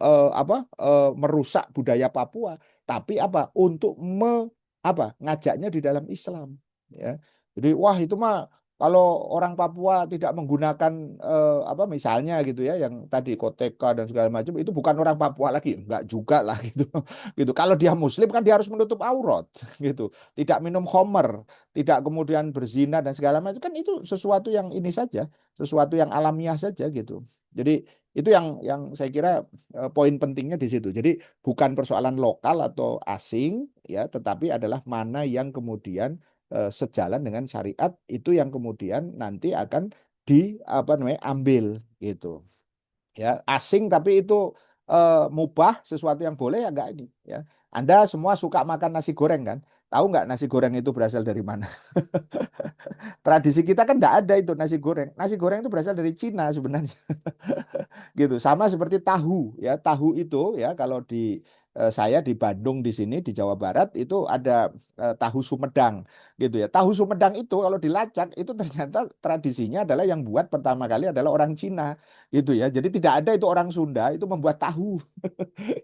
merusak budaya Papua, tapi apa untuk ngajaknya di dalam Islam ya. Jadi wah itu mah kalau orang Papua tidak menggunakan apa misalnya gitu ya, yang tadi koteka dan segala macam itu bukan orang Papua lagi, enggak juga lah gitu. Gitu. Kalau dia Muslim kan dia harus menutup aurat gitu, tidak minum khamr, tidak kemudian berzina dan segala macam kan itu sesuatu yang ini saja, sesuatu yang alamiah saja gitu. Jadi itu yang saya kira poin pentingnya di situ. Jadi bukan persoalan lokal atau asing ya, tetapi adalah mana yang kemudian sejalan dengan syariat itu yang kemudian nanti akan di apa namanya ambil gitu ya. Asing tapi itu mubah, sesuatu yang boleh ya enggak ini ya. Anda semua suka makan nasi goreng kan, tahu nggak nasi goreng itu berasal dari mana? Tradisi kita kan enggak ada itu nasi goreng itu berasal dari Cina sebenarnya. Gitu. Sama seperti tahu ya. Tahu itu ya kalau di saya di Bandung di sini di Jawa Barat itu ada tahu Sumedang gitu ya. Tahu Sumedang itu kalau dilacak itu ternyata tradisinya adalah yang buat pertama kali adalah orang Cina gitu ya. Jadi tidak ada itu orang Sunda itu membuat tahu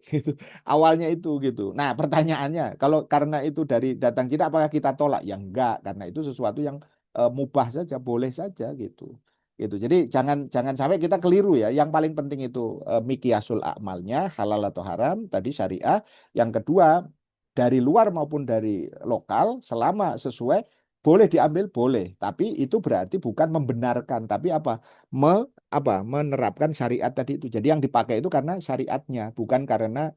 gitu. Awalnya itu gitu. Nah, pertanyaannya kalau karena itu dari datang Cina apakah kita tolak? Ya enggak, karena itu sesuatu yang mubah saja, boleh saja gitu. Gitu. Jadi jangan jangan sampai kita keliru ya. Yang paling penting itu miqyasul amalnya halal atau haram, tadi syariah. Yang kedua dari luar maupun dari lokal selama sesuai boleh diambil boleh, tapi itu berarti bukan membenarkan, tapi apa? Menerapkan syariat tadi itu. Jadi yang dipakai itu karena syariatnya, bukan karena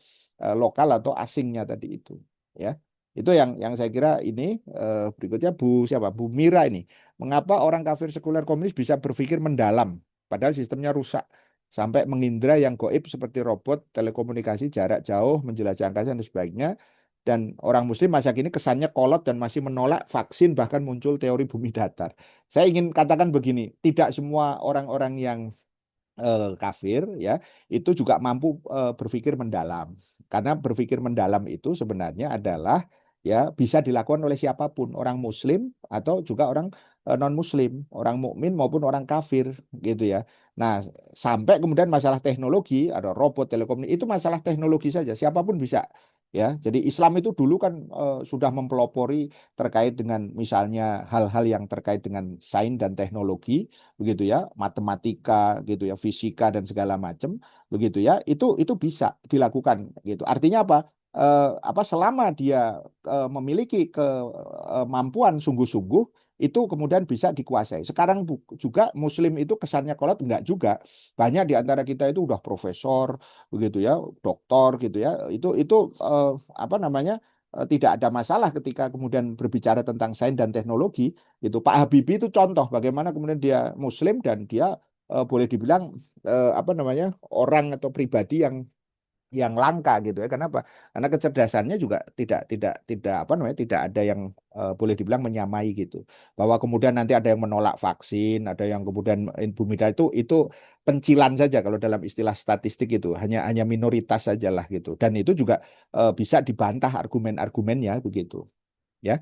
lokal atau asingnya tadi itu. Ya, itu yang saya kira ini berikutnya Bu siapa? Bu Mira ini. Mengapa orang kafir sekuler komunis bisa berpikir mendalam, padahal sistemnya rusak sampai mengindra yang goib seperti robot, telekomunikasi jarak jauh, menjelajah angkasa dan sebagainya. Dan orang Muslim masa kini kesannya kolot dan masih menolak vaksin, bahkan muncul teori bumi datar. Saya ingin katakan begini, tidak semua orang-orang yang kafir ya itu juga mampu berpikir mendalam, karena berpikir mendalam itu sebenarnya adalah ya bisa dilakukan oleh siapapun, orang muslim atau juga orang non muslim, orang mukmin maupun orang kafir gitu ya. Nah, sampai kemudian masalah teknologi, ada robot telekomunikasi itu masalah teknologi saja, siapapun bisa ya. Jadi Islam itu dulu kan sudah mempelopori terkait dengan misalnya hal-hal yang terkait dengan sains dan teknologi begitu ya, matematika gitu ya, fisika dan segala macam begitu ya, itu bisa dilakukan gitu. Artinya apa? Apa selama dia memiliki kemampuan sungguh-sungguh itu kemudian bisa dikuasai. Sekarang juga Muslim itu kesannya kolot enggak juga. Banyak di antara kita itu udah profesor begitu ya, doktor gitu ya. Itu apa namanya? Tidak ada masalah ketika kemudian berbicara tentang sains dan teknologi itu. Pak Habibie itu contoh bagaimana kemudian dia Muslim dan dia boleh dibilang apa namanya orang atau pribadi yang langka gitu ya. Kenapa? Karena kecerdasannya juga tidak apa namanya tidak ada yang boleh dibilang menyamai gitu. Bahwa kemudian nanti ada yang menolak vaksin, ada yang kemudian bumi itu pencilan saja kalau dalam istilah statistik itu hanya hanya minoritas sajalah gitu. Dan itu juga bisa dibantah argumen-argumennya begitu. Ya.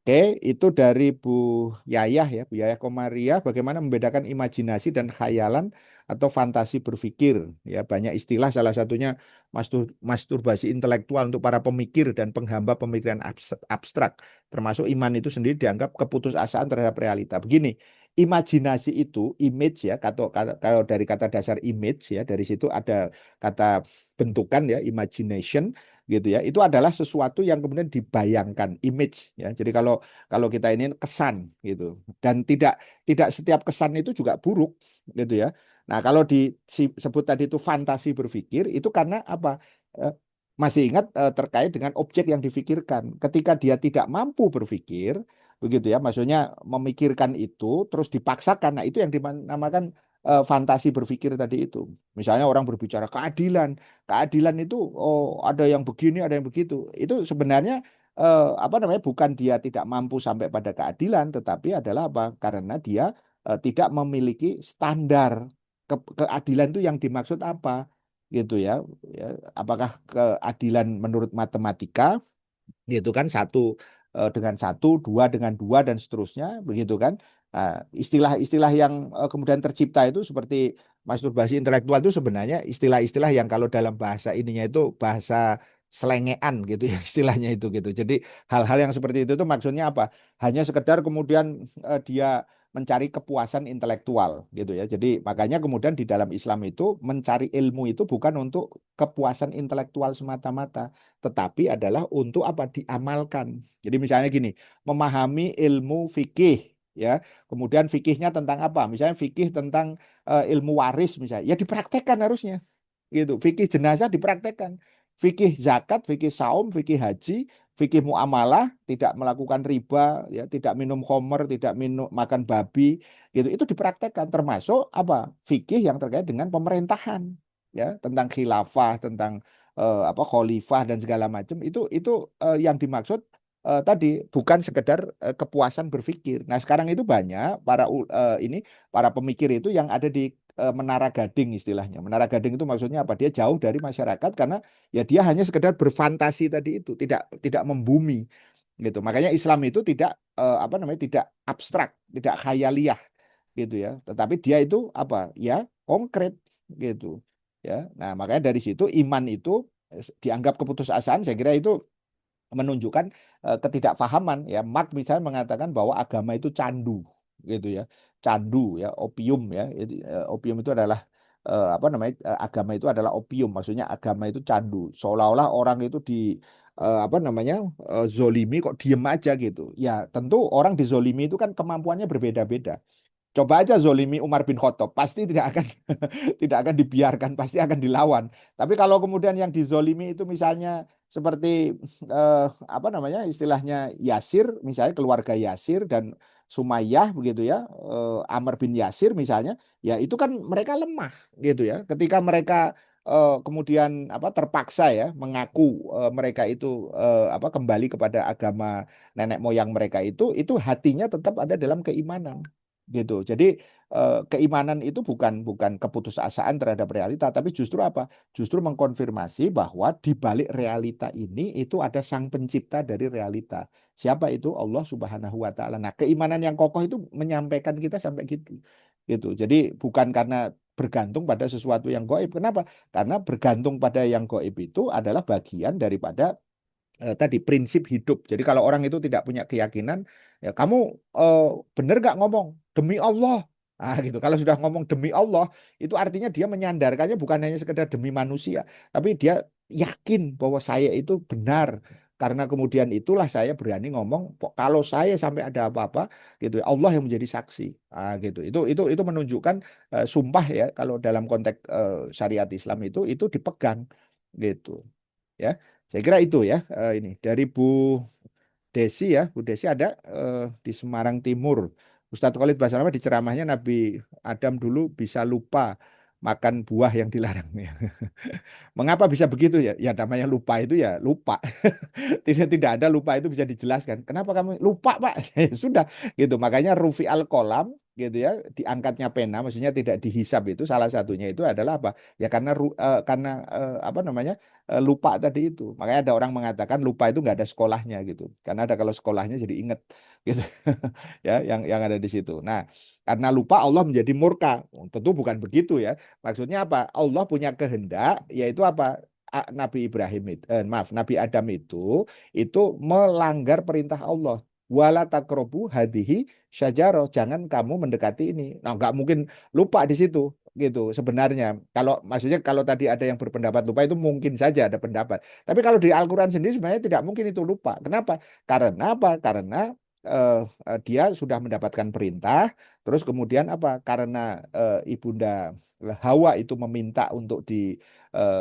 Oke, itu dari Bu Yayah ya, Bu Yayah Komariah, bagaimana membedakan imajinasi dan khayalan atau fantasi berpikir. Ya, banyak istilah, salah satunya masturbasi intelektual untuk para pemikir dan penghamba pemikiran abstrak, termasuk iman itu sendiri dianggap keputusasaan terhadap realita. Begini, imajinasi itu image ya, kalau dari kata dasar image ya, dari situ ada kata bentukan ya, imagination gitu ya, itu adalah sesuatu yang kemudian dibayangkan image ya. Jadi kalau kalau kita ini kesan gitu, dan tidak setiap kesan itu juga buruk gitu ya. Nah, kalau disebut tadi itu fantasi berpikir itu karena apa? Eh, Masih ingat terkait dengan objek yang difikirkan. Ketika dia tidak mampu berpikir, begitu ya, maksudnya memikirkan itu terus dipaksakan. Nah, itu yang dinamakan fantasi berpikir tadi itu. Misalnya orang berbicara keadilan, keadilan itu oh ada yang begini, ada yang begitu. Itu sebenarnya apa namanya bukan dia tidak mampu sampai pada keadilan, tetapi adalah apa? Karena dia tidak memiliki standar keadilan itu yang dimaksud apa, gitu ya. Ya, apakah keadilan menurut matematika gitu kan satu dengan satu, dua dengan dua dan seterusnya begitu kan. Nah, istilah-istilah yang kemudian tercipta itu seperti masturbasi intelektual itu sebenarnya istilah-istilah yang kalau dalam bahasa ininya itu bahasa selengean gitu ya istilahnya itu gitu. Jadi hal-hal yang seperti itu tuh maksudnya apa? Hanya sekedar kemudian dia mencari kepuasan intelektual gitu ya. Jadi makanya kemudian di dalam Islam itu mencari ilmu itu bukan untuk kepuasan intelektual semata-mata, tetapi adalah untuk apa? Diamalkan. Jadi misalnya gini, memahami ilmu fikih ya, kemudian fikihnya tentang apa? Misalnya fikih tentang ilmu waris misalnya, ya dipraktekkan harusnya gitu. Fikih jenazah dipraktekkan. Fikih zakat, fikih saum, fikih haji, fikih muamalah, tidak melakukan riba, ya, tidak minum khamr, tidak minum makan babi, gitu. Itu dipraktekkan termasuk apa? Fikih yang terkait dengan pemerintahan, ya, tentang khilafah, tentang apa khalifah dan segala macam. Itu yang dimaksud tadi bukan sekedar kepuasan berpikir. Nah, sekarang itu banyak para pemikir itu yang ada di menara gading istilahnya. Menara gading itu maksudnya apa? Dia jauh dari masyarakat karena ya dia hanya sekedar berfantasi tadi itu, tidak membumi gitu. Makanya Islam itu tidak apa namanya? Tidak abstrak, tidak khayaliyah gitu ya. Tetapi dia itu apa? Ya konkret gitu. Ya. Nah, makanya dari situ iman itu dianggap keputusasaan, saya kira itu menunjukkan ketidakfahaman ya. Marx misalnya mengatakan bahwa agama itu candu gitu ya, candu ya, opium ya. Opium itu adalah apa namanya, agama itu adalah opium, maksudnya agama itu candu, seolah-olah orang itu di apa namanya, zolimi kok diem aja gitu ya. Tentu orang dizolimi itu kan kemampuannya berbeda-beda. Coba aja zolimi Umar bin Khattab, pasti tidak akan tidak akan dibiarkan, pasti akan dilawan. Tapi kalau kemudian yang dizolimi itu misalnya seperti apa namanya istilahnya Yasir, misalnya keluarga Yasir dan Sumayyah begitu ya, Amr bin Yasir misalnya, ya itu kan mereka lemah gitu ya. Ketika mereka kemudian apa terpaksa ya mengaku mereka itu apa kembali kepada agama nenek moyang mereka itu hatinya tetap ada dalam keimanan gitu. Jadi keimanan itu bukan keputusasaan terhadap realita, tapi justru apa? Justru mengkonfirmasi bahwa di balik realita ini itu ada sang pencipta dari realita. Siapa itu? Allah Subhanahu wa taala. Nah, keimanan yang kokoh itu menyampaikan kita sampai gitu. Gitu. Jadi bukan karena bergantung pada sesuatu yang gaib. Kenapa? Karena bergantung pada yang gaib itu adalah bagian daripada tadi prinsip hidup. Jadi kalau orang itu tidak punya keyakinan, ya kamu benar nggak ngomong demi Allah. Ah gitu. Kalau sudah ngomong demi Allah, itu artinya dia menyandarkannya bukan hanya sekedar demi manusia, tapi dia yakin bahwa saya itu benar. Karena kemudian itulah saya berani ngomong kalau saya sampai ada apa-apa gitu Allah yang menjadi saksi. Ah gitu. Itu menunjukkan sumpah ya kalau dalam konteks syariat Islam itu dipegang gitu. Ya. Saya kira itu ya ini dari Bu Desi ya. Bu Desi ada di Semarang Timur. Ustadz Khalid Basalamah di ceramahnya Nabi Adam dulu bisa lupa makan buah yang dilarangnya. Mengapa bisa begitu ya? Ya namanya lupa itu ya lupa. Tidak ada lupa itu bisa dijelaskan. Kenapa kamu lupa, Pak? Ya sudah gitu. Makanya rufi al kolam gitu ya, diangkatnya pena, maksudnya tidak dihisab itu salah satunya itu adalah apa? Ya karena karena apa namanya? Lupa tadi itu. Makanya ada orang mengatakan lupa itu nggak ada sekolahnya gitu. Karena ada kalau sekolahnya jadi inget gitu. Ya, yang ada di situ. Nah, karena lupa Allah menjadi murka. Tentu bukan begitu ya. Maksudnya apa? Allah punya kehendak yaitu apa? Nabi Ibrahim itu, maaf, Nabi Adam itu melanggar perintah Allah. Wala takrobu hadihi syajaroh. Jangan kamu mendekati ini. Nah, nggak mungkin lupa di situ gitu sebenarnya. Kalau maksudnya kalau tadi ada yang berpendapat lupa itu mungkin saja ada pendapat. Tapi kalau di Al-Qur'an sendiri sebenarnya tidak mungkin itu lupa. Kenapa? Karena apa? Karena dia sudah mendapatkan perintah, terus kemudian apa? Karena ibunda Hawa itu meminta untuk di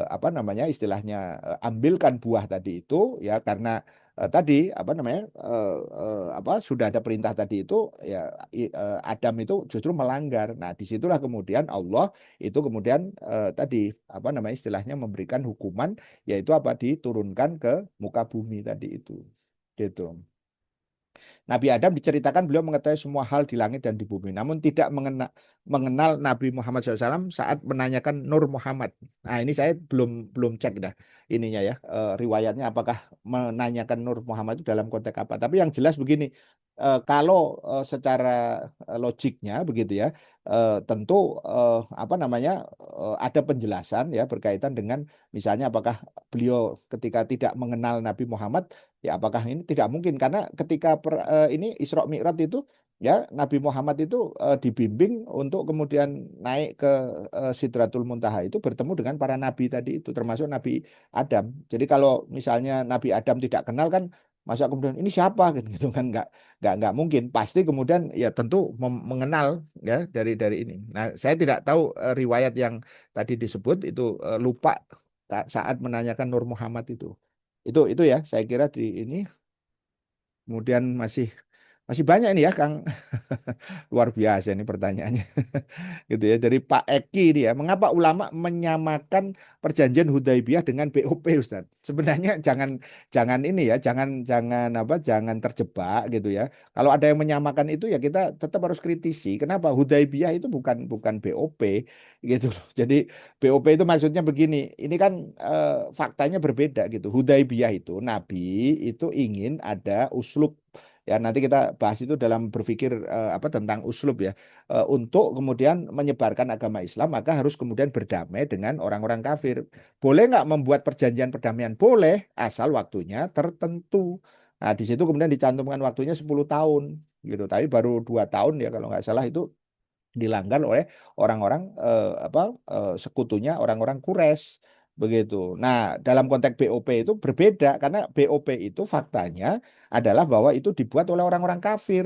apa namanya istilahnya ambilkan buah tadi itu ya karena tadi apa namanya apa sudah ada perintah tadi itu ya Adam itu justru melanggar. Nah, disitulah kemudian Allah itu kemudian tadi apa namanya istilahnya memberikan hukuman yaitu apa diturunkan ke muka bumi tadi itu. Gitu. Nabi Adam diceritakan beliau mengetahui semua hal di langit dan di bumi, namun tidak mengenal Nabi Muhammad SAW saat menanyakan Nur Muhammad. Nah, ini saya belum belum cek dah ininya ya, riwayatnya apakah menanyakan Nur Muhammad itu dalam konteks apa. Tapi yang jelas begini, kalau secara logiknya begitu ya, tentu apa namanya ada penjelasan ya berkaitan dengan misalnya apakah beliau ketika tidak mengenal Nabi Muhammad. Ya, apakah ini tidak mungkin karena ketika ini Isra Mi'raj itu Ya, Nabi Muhammad itu dibimbing untuk kemudian naik ke Sidratul Muntaha itu bertemu dengan para nabi tadi itu termasuk Nabi Adam. Jadi kalau misalnya Nabi Adam tidak kenal kan masa kemudian ini siapa kan gitu kan nggak mungkin. Pasti kemudian ya tentu mengenal ya dari ini. Nah, saya tidak tahu riwayat yang tadi disebut itu lupa saat menanyakan Nur Muhammad itu. Itu ya saya kira di ini kemudian masih banyak ini ya Kang. Luar biasa ini pertanyaannya. Gitu ya. Dari Pak Eki dia, mengapa ulama menyamakan perjanjian Hudaibiyah dengan BOP, Ustaz? Sebenarnya jangan jangan ini ya, jangan terjebak gitu ya. Kalau ada yang menyamakan itu ya kita tetap harus kritisi. Kenapa? Hudaibiyah itu bukan BOP gitu loh. Jadi BOP itu maksudnya begini, ini kan faktanya berbeda gitu. Hudaibiyah itu Nabi itu ingin ada uslub. Ya, nanti kita bahas itu dalam berpikir apa tentang uslub ya. Untuk kemudian menyebarkan agama Islam, maka harus kemudian berdamai dengan orang-orang kafir. Boleh nggak membuat perjanjian perdamaian? Boleh, asal waktunya tertentu. Nah, di situ kemudian dicantumkan waktunya 10 tahun gitu. Tapi baru 2 tahun ya kalau nggak salah itu dilanggar oleh orang-orang sekutunya orang-orang Quraisy begitu. Nah, dalam konteks BOP itu berbeda karena BOP itu faktanya adalah bahwa itu dibuat oleh orang-orang kafir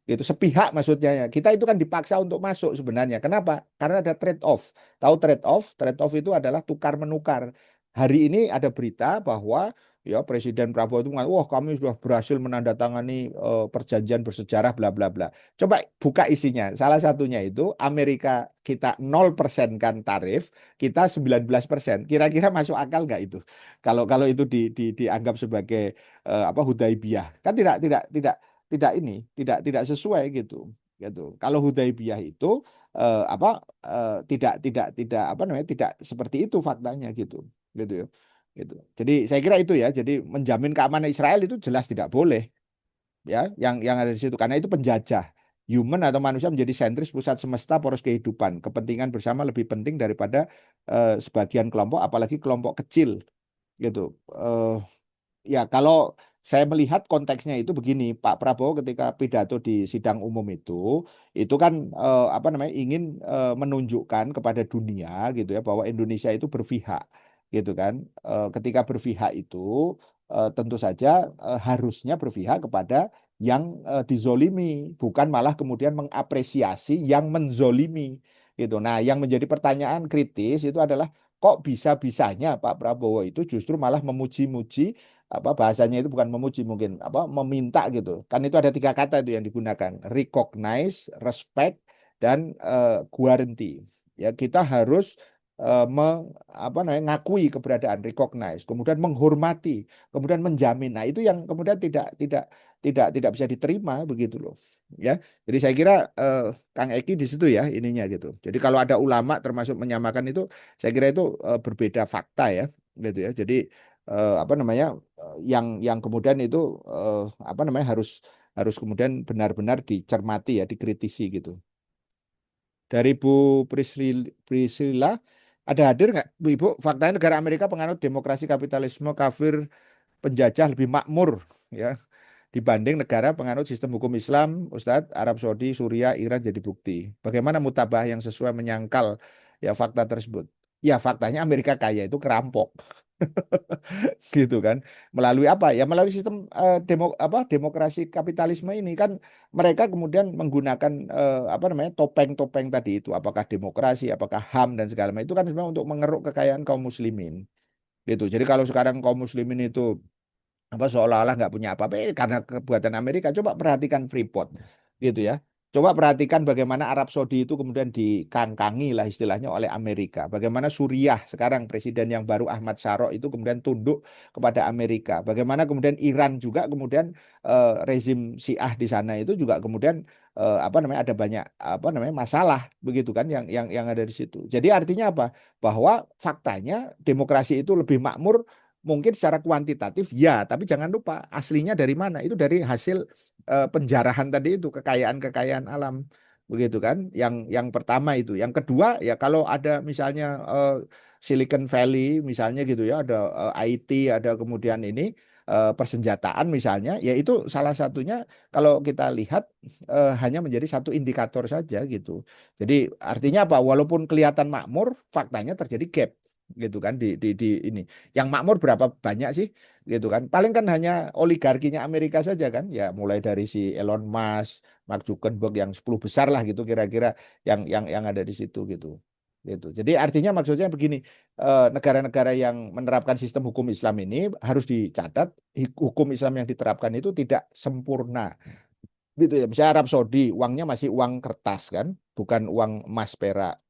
gitu sepihak maksudnya ya. Kita itu kan dipaksa untuk masuk sebenarnya. Kenapa? Karena ada trade off. Tahu trade off? Trade off itu adalah tukar menukar. Hari ini ada berita bahwa ya Presiden Prabowo itu mengatakan, wah kami sudah berhasil menandatangani perjanjian bersejarah bla bla bla. Coba buka isinya. Salah satunya itu Amerika kita 0% kan tarif, kita 19%. Kira-kira masuk akal nggak itu? Kalau itu dianggap sebagai Hudaibiyah. Kan tidak sesuai gitu. Kalau Hudaibiyah itu tidak apa namanya tidak seperti itu faktanya gitu ya gitu. Jadi saya kira itu ya. Jadi menjamin keamanan Israel itu jelas tidak boleh ya yang ada di situ karena itu penjajah. Human atau manusia menjadi sentris pusat semesta poros kehidupan. Kepentingan bersama lebih penting daripada sebagian kelompok apalagi kelompok kecil gitu. Ya, kalau saya melihat konteksnya itu begini, Pak Prabowo ketika pidato di sidang umum itu kan ingin menunjukkan kepada dunia gitu ya bahwa Indonesia itu berpihak, gitu kan. Ketika berpihak itu tentu saja harusnya berpihak kepada yang dizolimi, bukan malah kemudian mengapresiasi yang menzolimi, gitu. Nah, yang menjadi pertanyaan kritis itu adalah kok bisa-bisanya Pak Prabowo itu justru malah memuji-muji bahasanya itu bukan memuji mungkin meminta gitu kan itu ada 3 kata itu yang digunakan recognize, respect dan guarantee ya kita harus ngakui keberadaan recognize kemudian menghormati kemudian menjamin nah itu yang kemudian tidak bisa diterima begitu loh ya jadi saya kira Kang Eki di situ ya ininya gitu jadi kalau ada ulama termasuk menyamakan itu saya kira itu berbeda fakta ya gitu ya jadi yang kemudian itu harus harus kemudian benar-benar dicermati ya, dikritisi gitu. Dari Bu Priscilla, ada hadir nggak Bu Ibu? Faktanya negara Amerika penganut demokrasi kapitalisme kafir penjajah lebih makmur ya dibanding negara penganut sistem hukum Islam, Ustadz, Arab Saudi, Suriah, Iran jadi bukti. Bagaimana mutabah yang sesuai menyangkal ya fakta tersebut? Ya faktanya Amerika kaya itu kerampok. Gitu kan melalui apa ya melalui sistem demokrasi kapitalisme ini kan mereka kemudian menggunakan topeng-topeng tadi itu apakah demokrasi apakah HAM dan segala macam itu kan sebenarnya untuk mengeruk kekayaan kaum muslimin gitu jadi kalau sekarang kaum muslimin itu seolah-olah nggak punya apa-apa karena kebuatan Amerika coba perhatikan Freeport gitu ya coba perhatikan bagaimana Arab Saudi itu kemudian dikangkangi lah istilahnya oleh Amerika bagaimana Suriah sekarang presiden yang baru Ahmad Syarok itu kemudian tunduk kepada Amerika bagaimana kemudian Iran juga kemudian rezim Syiah di sana itu juga kemudian ada banyak masalah begitu kan yang ada di situ jadi artinya apa bahwa faktanya demokrasi itu lebih makmur mungkin secara kuantitatif ya, tapi jangan lupa aslinya dari mana? Itu dari hasil penjarahan tadi itu kekayaan-kekayaan alam begitu kan? Yang pertama itu. Yang kedua ya kalau ada misalnya Silicon Valley misalnya gitu ya, ada IT, ada kemudian ini persenjataan misalnya, ya itu salah satunya kalau kita lihat hanya menjadi satu indikator saja gitu. Jadi artinya apa? Walaupun kelihatan makmur, faktanya terjadi gap gitu kan di ini. Yang makmur berapa banyak sih gitu kan? Paling kan hanya oligarkinya Amerika saja kan, ya mulai dari si Elon Musk, Mark Zuckerberg yang 10 besar lah gitu kira-kira yang ada di situ gitu. Gitu. Jadi artinya maksudnya begini, negara-negara yang menerapkan sistem hukum Islam ini harus dicatat hukum Islam yang diterapkan itu tidak sempurna gitu ya. Misalnya Arab Saudi, uangnya masih uang kertas kan, bukan uang emas perak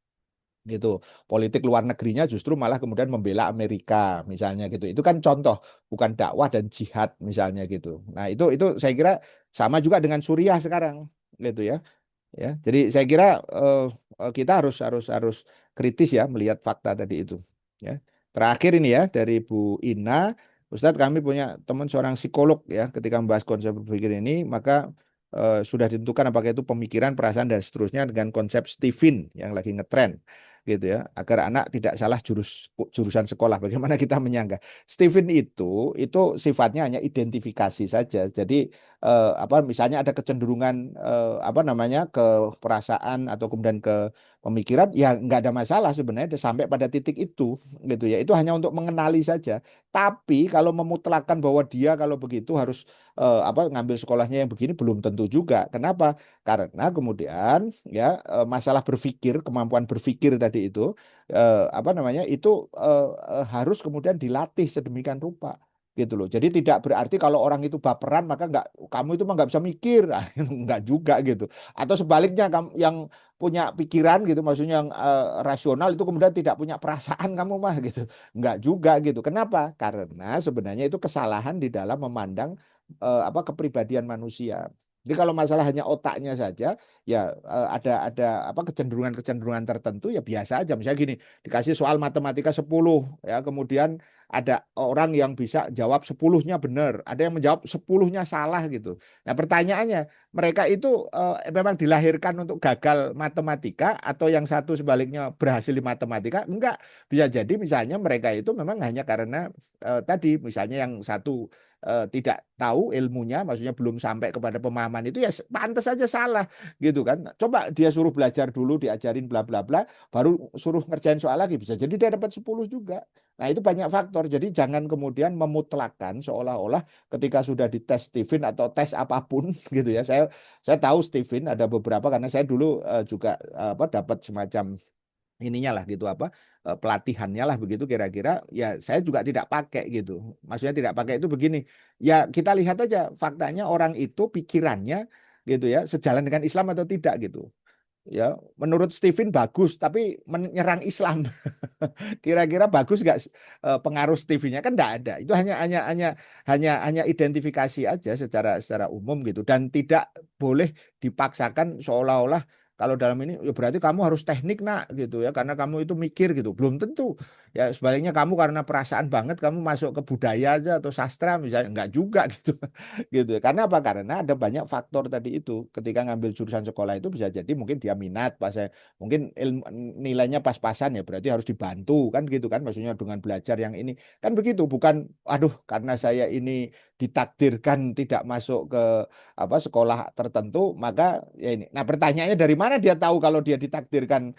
gitu. Politik luar negerinya justru malah kemudian membela Amerika misalnya gitu. Itu kan contoh, bukan dakwah dan jihad misalnya gitu. Nah, itu saya kira sama juga dengan Suriah sekarang gitu ya. Ya, jadi saya kira kita harus kritis ya melihat fakta tadi itu. Ya, terakhir ini ya dari Bu Ina, Ustadz kami punya teman seorang psikolog ya, ketika membahas konsep berpikir ini, maka sudah ditentukan apakah itu pemikiran, perasaan dan seterusnya dengan konsep Stephen yang lagi ngetren gitu ya, agar anak tidak salah jurusan sekolah. Bagaimana kita menyangka? Stephen itu sifatnya hanya identifikasi saja. Jadi apa misalnya ada kecenderungan apa namanya ke perasaan atau kemudian ke pemikiran ya nggak ada masalah sebenarnya sampai pada titik itu gitu ya, itu hanya untuk mengenali saja. Tapi kalau memutlakkan bahwa dia kalau begitu harus apa ngambil sekolahnya yang begini belum tentu juga. Kenapa? Karena kemudian ya masalah berpikir, kemampuan berpikir tadi itu apa namanya itu harus kemudian dilatih sedemikian rupa gitu loh. Jadi tidak berarti kalau orang itu baperan maka nggak, kamu itu mah nggak bisa mikir, nah, nggak juga gitu. Atau sebaliknya kamu yang punya pikiran gitu, maksudnya yang rasional itu kemudian tidak punya perasaan kamu mah gitu, nggak juga gitu. Kenapa? Karena sebenarnya itu kesalahan di dalam memandang apa kepribadian manusia. Jadi kalau masalah hanya otaknya saja, ya ada apa kecenderungan-kecenderungan tertentu ya biasa aja. Misalnya gini, dikasih soal matematika 10 ya, kemudian ada orang yang bisa jawab 10-nya benar, ada yang menjawab 10-nya salah gitu. Nah, pertanyaannya, mereka itu memang dilahirkan untuk gagal matematika atau yang satu sebaliknya berhasil di matematika? Enggak. Bisa jadi misalnya mereka itu memang hanya karena tadi misalnya yang satu tidak tahu ilmunya, maksudnya belum sampai kepada pemahaman itu ya pantas saja salah gitu kan. Coba dia suruh belajar dulu, diajarin bla bla bla, baru suruh ngerjain soal lagi bisa jadi dia dapat 10 juga. Nah, itu banyak faktor. Jadi jangan kemudian memutlakan seolah-olah ketika sudah dites Stephen atau tes apapun gitu ya. Saya tahu Stephen ada beberapa karena saya dulu juga apa dapat semacam ininya lah gitu apa pelatihannya lah begitu kira-kira, ya saya juga tidak pakai gitu. Maksudnya tidak pakai itu begini, ya kita lihat aja faktanya orang itu pikirannya gitu ya sejalan dengan Islam atau tidak gitu. Ya, menurut Stephen bagus tapi menyerang Islam. Kira-kira bagus nggak pengaruh TV-nya? Kan nggak ada. Itu hanya identifikasi aja secara umum gitu, dan tidak boleh dipaksakan seolah-olah kalau dalam ini ya berarti kamu harus teknik nak gitu ya karena kamu itu mikir gitu. Belum tentu. Ya sebaliknya kamu karena perasaan banget kamu masuk ke budaya aja atau sastra misalnya nggak juga gitu. Gitu ya. Karena apa? Karena ada banyak faktor tadi itu. Ketika ngambil jurusan sekolah itu bisa jadi mungkin dia minat pas mungkin ilmu, nilainya pas-pasan ya berarti harus dibantu kan gitu kan, maksudnya dengan belajar yang ini kan begitu, bukan aduh karena saya ini ditakdirkan tidak masuk ke apa sekolah tertentu maka ya ini. Nah, pertanyaannya dari mana dia tahu kalau dia ditakdirkan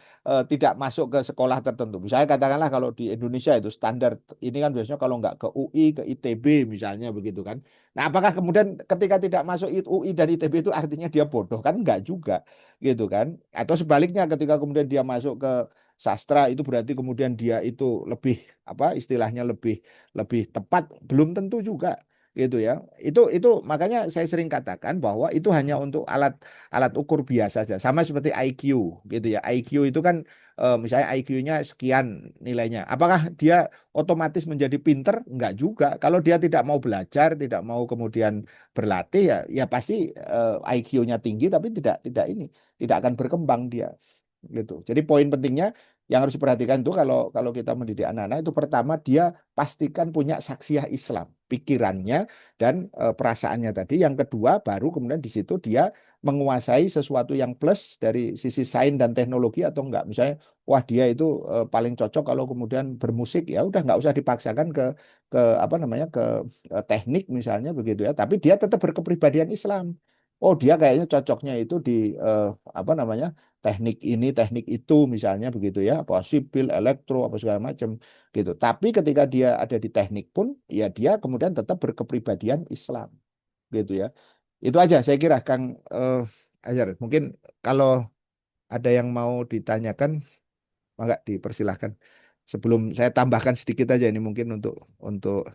tidak masuk ke sekolah tertentu? Misalnya katakanlah kalau di Indonesia itu standar ini kan biasanya kalau nggak ke UI ke ITB misalnya begitu kan. Nah, apakah kemudian ketika tidak masuk UI dan ITB itu artinya dia bodoh? Kan enggak juga gitu kan. Atau sebaliknya ketika kemudian dia masuk ke sastra itu berarti kemudian dia itu lebih apa istilahnya lebih lebih tepat, belum tentu juga gitu ya. Itu makanya saya sering katakan bahwa itu hanya untuk alat alat ukur biasa saja. Sama seperti IQ gitu ya. IQ itu kan misalnya IQ-nya sekian nilainya. Apakah dia otomatis menjadi pinter? Enggak juga. Kalau dia tidak mau belajar, tidak mau kemudian berlatih ya ya pasti IQ-nya tinggi tapi tidak ini tidak akan berkembang dia gitu. Jadi poin pentingnya yang harus diperhatikan itu kalau kalau kita mendidik anak-anak itu pertama dia pastikan punya saksiyah Islam, pikirannya dan perasaannya tadi. Yang kedua baru kemudian di situ dia menguasai sesuatu yang plus dari sisi sains dan teknologi atau enggak. Misalnya, wah dia itu paling cocok kalau kemudian bermusik, ya udah nggak usah dipaksakan ke apa namanya ke teknik misalnya begitu ya. Tapi dia tetap berkepribadian Islam. Oh dia kayaknya cocoknya itu di apa namanya teknik ini, teknik itu misalnya begitu ya, apa sipil, elektro, apa segala macam gitu. Tapi ketika dia ada di teknik pun, ya dia kemudian tetap berkepribadian Islam gitu ya. Itu aja saya kira Kang Azhar. Mungkin kalau ada yang mau ditanyakan, maka dipersilahkan. Sebelum saya tambahkan sedikit aja ini mungkin untuk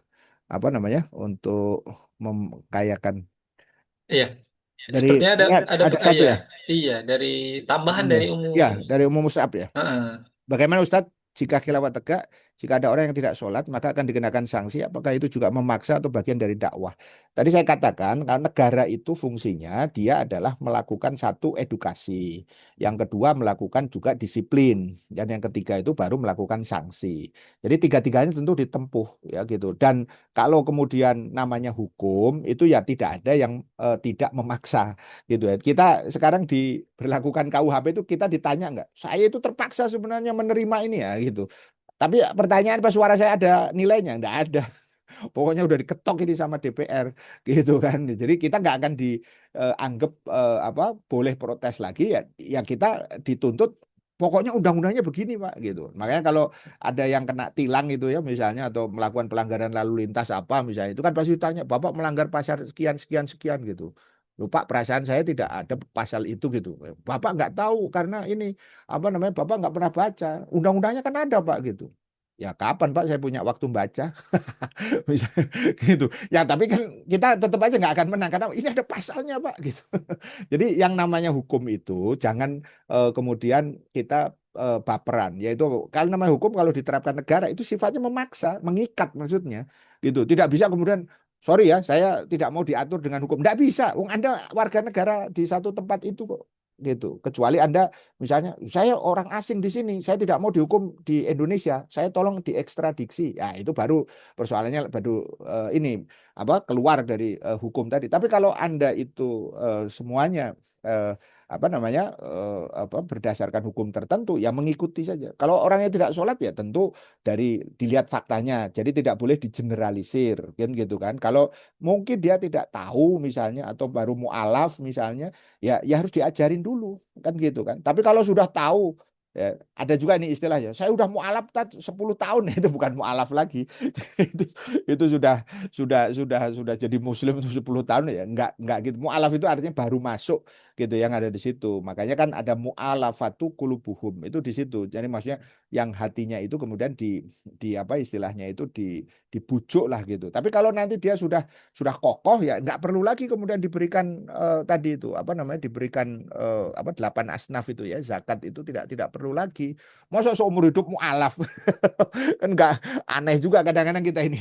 apa namanya untuk mengkayakan Iya, dari sepertinya ini ada satu iya, ya. iya dari tambahan Umum. dari umum. Ya, dari umum Mus'ab ya. Heeh. Bagaimana Ustadz, jika khilafat tegak, jika ada orang yang tidak sholat, maka akan dikenakan sanksi. Apakah itu juga memaksa atau bagian dari dakwah? Tadi saya katakan, karena negara itu fungsinya, dia adalah melakukan satu edukasi. Yang kedua, melakukan juga disiplin. Dan yang ketiga itu baru melakukan sanksi. Jadi tiga-tiganya tentu ditempuh, ya gitu. Dan kalau kemudian namanya hukum, itu ya tidak ada yang tidak memaksa gitu ya. Kita sekarang diberlakukan KUHP itu kita ditanya nggak? Saya itu terpaksa sebenarnya menerima ini ya gitu. Tapi pertanyaan pas suara saya ada nilainya? Nggak ada. Pokoknya udah diketok ini sama DPR gitu kan. Jadi kita nggak akan dianggap apa boleh protes lagi ya. Ya kita dituntut. Pokoknya undang-undangnya begini Pak gitu. Makanya kalau ada yang kena tilang itu ya misalnya atau melakukan pelanggaran lalu lintas apa misalnya itu kan pasti tanya Bapak melanggar pasal sekian sekian sekian gitu. Loh Pak, perasaan saya tidak ada pasal itu gitu. Bapak nggak tahu karena ini apa namanya Bapak nggak pernah baca. Undang-undangnya kan ada Pak gitu. Ya kapan Pak saya punya waktu baca? Misalnya gitu. Ya tapi kan kita tetap aja nggak akan menang karena ini ada pasalnya Pak gitu. Jadi yang namanya hukum itu jangan kemudian kita baperan. Yaitu kalau namanya hukum kalau diterapkan negara itu sifatnya memaksa, mengikat maksudnya gitu. Tidak bisa kemudian sorry ya, saya tidak mau diatur dengan hukum. Tidak bisa. Wong Anda warga negara di satu tempat itu kok gitu. Kecuali Anda misalnya saya orang asing di sini, saya tidak mau dihukum di Indonesia, saya tolong diekstradiksi. Ya, itu baru persoalannya baru ini apa keluar dari hukum tadi. Tapi kalau Anda itu semuanya apa namanya apa berdasarkan hukum tertentu ya mengikuti saja. Kalau orangnya tidak sholat ya tentu dari dilihat faktanya. Jadi tidak boleh digeneralisir kan gitu kan. Kalau mungkin dia tidak tahu misalnya atau baru mualaf misalnya ya harus diajarin dulu kan gitu kan. Tapi kalau sudah tahu ya, ada juga nih istilahnya. Saya udah mualaf 10 tahun itu bukan mualaf lagi. itu itu sudah jadi muslim itu 10 tahun ya. Enggak gitu. Mualaf itu artinya baru masuk gitu yang ada di situ. Makanya kan ada mualafatu qulubuhum itu di situ. Jadi maksudnya yang hatinya itu kemudian di apa istilahnya itu dibujuk lah gitu. Tapi kalau nanti dia sudah kokoh ya nggak perlu lagi kemudian diberikan tadi itu apa namanya diberikan apa 8 asnaf itu ya zakat itu tidak perlu lagi. Masa seumur hidup mualaf kan nggak aneh juga kadang-kadang kita ini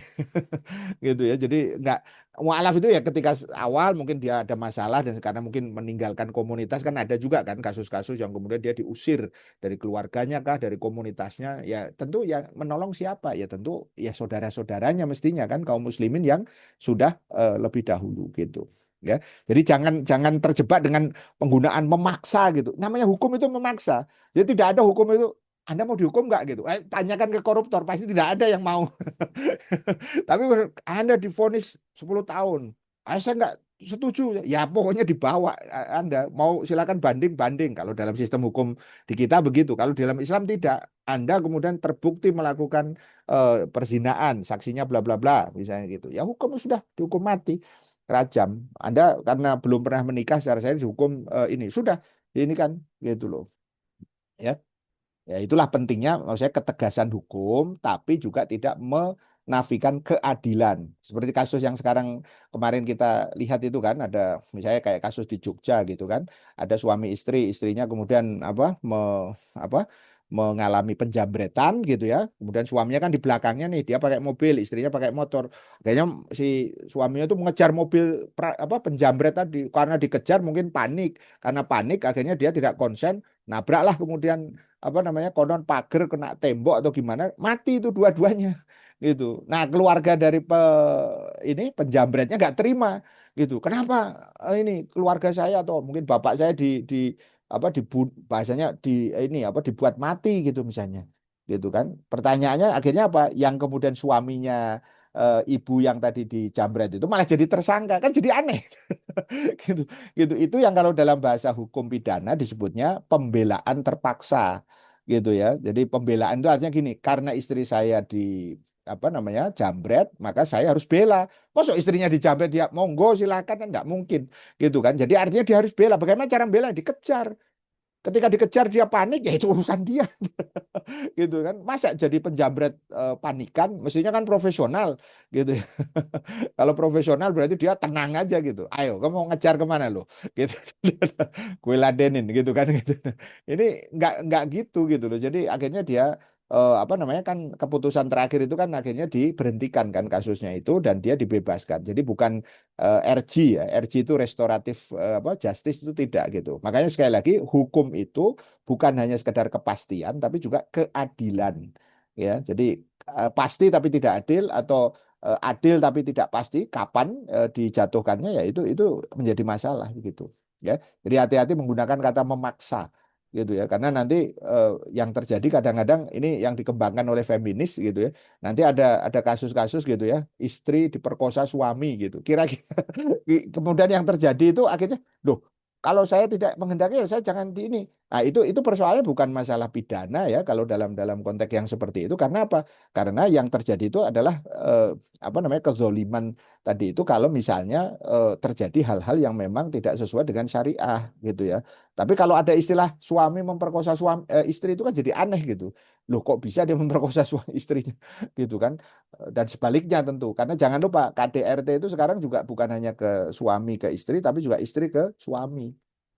gitu ya. Jadi nggak mualaf itu ya ketika awal mungkin dia ada masalah dan karena mungkin meninggalkan komunitas kan ada juga kan kasus-kasus yang kemudian dia diusir dari keluarganya kah dari komunitasnya ya tentu ya menolong siapa ya tentu ya saudara-saudaranya mestinya kan kaum muslimin yang sudah lebih dahulu gitu ya. Jadi jangan jangan terjebak dengan penggunaan memaksa gitu. Namanya hukum itu memaksa. Jadi tidak ada hukum itu anda mau dihukum nggak gitu? Tanyakan ke koruptor, pasti tidak ada yang mau. Tapi Anda divonis 10 tahun. Saya nggak setuju. Ya pokoknya dibawa Anda. Mau silakan banding-banding. Kalau dalam sistem hukum di kita begitu. Kalau dalam Islam tidak. Anda kemudian terbukti melakukan perzinaan. Saksinya bla bla bla. Misalnya gitu. Ya hukum sudah dihukum mati. Rajam. Anda karena belum pernah menikah secara saya dihukum ini. Sudah. Ini kan gitu loh. Ya. Ya, itulah pentingnya maksudnya ketegasan hukum, tapi juga tidak menafikan keadilan. Seperti kasus yang sekarang kemarin kita lihat itu kan ada misalnya kayak kasus di Jogja gitu kan, ada suami istri, istrinya kemudian apa mengalami penjambretan gitu ya. Kemudian suaminya kan di belakangnya nih, dia pakai mobil, istrinya pakai motor. Kayaknya si suaminya itu mengejar mobil penjambret tadi karena dikejar mungkin panik. Karena panik akhirnya dia tidak konsen, nabraklah kemudian konon pagar kena tembok atau gimana, mati itu dua-duanya gitu. Nah, keluarga dari ini penjambretnya nggak terima gitu. Kenapa ini keluarga saya atau mungkin bapak saya bahasanya ini dibuat mati gitu misalnya. Gitu kan. Pertanyaannya akhirnya apa? Yang kemudian suaminya ibu yang tadi dijambret itu malah jadi tersangka, kan jadi aneh. Gitu. Gitu. Itu yang kalau dalam bahasa hukum pidana disebutnya pembelaan terpaksa gitu ya. Jadi pembelaan itu artinya gini, karena istri saya di jambret, maka saya harus bela. Masa istrinya dijambret dia monggo silakan, kan nggak mungkin gitu kan. Jadi artinya dia harus bela. Bagaimana cara bela? Dikejar. Ketika dikejar dia panik, ya itu urusan dia. Gitu kan. Masa jadi penjambret panikan, mestinya kan profesional gitu ya. Kalau profesional berarti dia tenang aja gitu. Ayo, kamu mau ngejar kemana lo? Gitu. Gue ladenin gitu kan gitu. Ini nggak gitu gitu loh. Jadi akhirnya dia kan keputusan terakhir itu kan akhirnya diberhentikan kan kasusnya itu dan dia dibebaskan. Jadi bukan RG ya. RG itu restoratif justice itu tidak gitu. Makanya sekali lagi hukum itu bukan hanya sekedar kepastian tapi juga keadilan. Ya, jadi pasti tapi tidak adil atau adil tapi tidak pasti kapan dijatuhkannya, ya itu menjadi masalah gitu ya. Jadi hati-hati menggunakan kata memaksa gitu ya, karena nanti yang terjadi kadang-kadang ini yang dikembangkan oleh feminis gitu ya, nanti ada kasus-kasus gitu ya, istri diperkosa suami gitu kira-kira. Kemudian yang terjadi itu akhirnya, loh, kalau saya tidak menghendaki ya saya jangan di ini. Nah, itu persoalannya bukan masalah pidana ya kalau dalam dalam konteks yang seperti itu. Karena apa? Karena yang terjadi itu adalah kezoliman tadi itu kalau misalnya terjadi hal-hal yang memang tidak sesuai dengan syariah gitu ya. Tapi kalau ada istilah suami memperkosa istri itu kan jadi aneh gitu. Loh, kok bisa dia memperkosa suami istrinya gitu kan? Dan sebaliknya tentu. Karena jangan lupa KDRT itu sekarang juga bukan hanya ke suami ke istri tapi juga istri ke suami.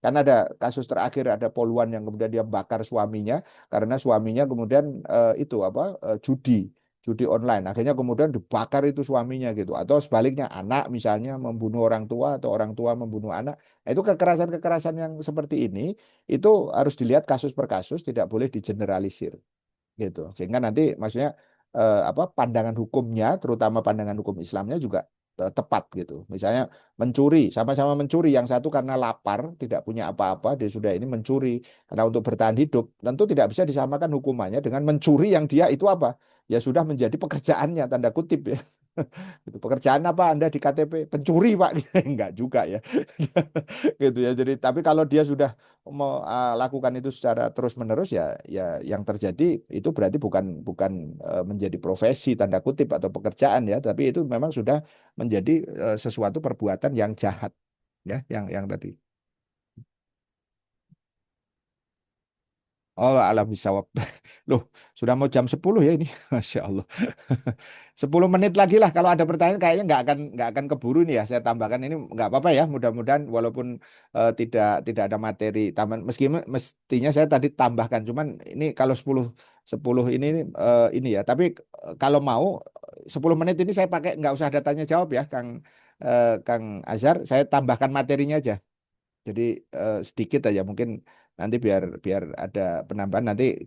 Karena ada kasus terakhir ada poluan yang kemudian dia bakar suaminya karena suaminya kemudian judi online. Akhirnya kemudian dibakar itu suaminya gitu. Atau sebaliknya anak misalnya membunuh orang tua atau orang tua membunuh anak. Nah, itu kekerasan-kekerasan yang seperti ini itu harus dilihat kasus per kasus, tidak boleh digeneralisir gitu. Sehingga nanti maksudnya pandangan hukumnya, terutama pandangan hukum Islamnya juga tepat gitu. Misalnya mencuri, sama-sama mencuri, yang satu karena lapar, tidak punya apa-apa, dia sudah ini mencuri karena untuk bertahan hidup, tentu tidak bisa disamakan hukumannya dengan mencuri yang dia itu apa? Ya sudah menjadi pekerjaannya tanda kutip ya. Gitu. Pekerjaan apa Anda di KTP? Pencuri, Pak. Enggak juga ya. Gitu ya. Jadi tapi kalau dia sudah melakukan itu secara terus-menerus, ya ya yang terjadi itu berarti bukan bukan menjadi profesi tanda kutip atau pekerjaan ya, tapi itu memang sudah menjadi sesuatu perbuatan yang jahat ya, yang tadi. Oh, alam bisawab. Loh, sudah mau jam 10 ya ini. Masya Allah. 10 menit lagi lah. Kalau ada pertanyaan kayaknya nggak akan keburu nih ya. Saya tambahkan ini nggak apa-apa ya. Mudah-mudahan walaupun tidak ada materi tambahan. Mestinya saya tadi tambahkan. Cuman ini kalau 10 ini ya. Tapi kalau mau 10 menit ini saya pakai nggak usah ada tanya jawab ya, Kang Azhar. Saya tambahkan materinya aja. Jadi sedikit aja mungkin nanti biar biar ada penambahan, nanti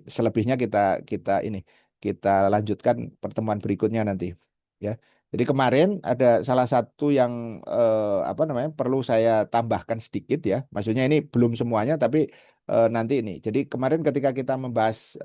selebihnya kita kita ini kita lanjutkan pertemuan berikutnya nanti ya. Jadi kemarin ada salah satu yang perlu saya tambahkan sedikit ya. Maksudnya ini belum semuanya tapi nanti ini. Jadi kemarin ketika kita membahas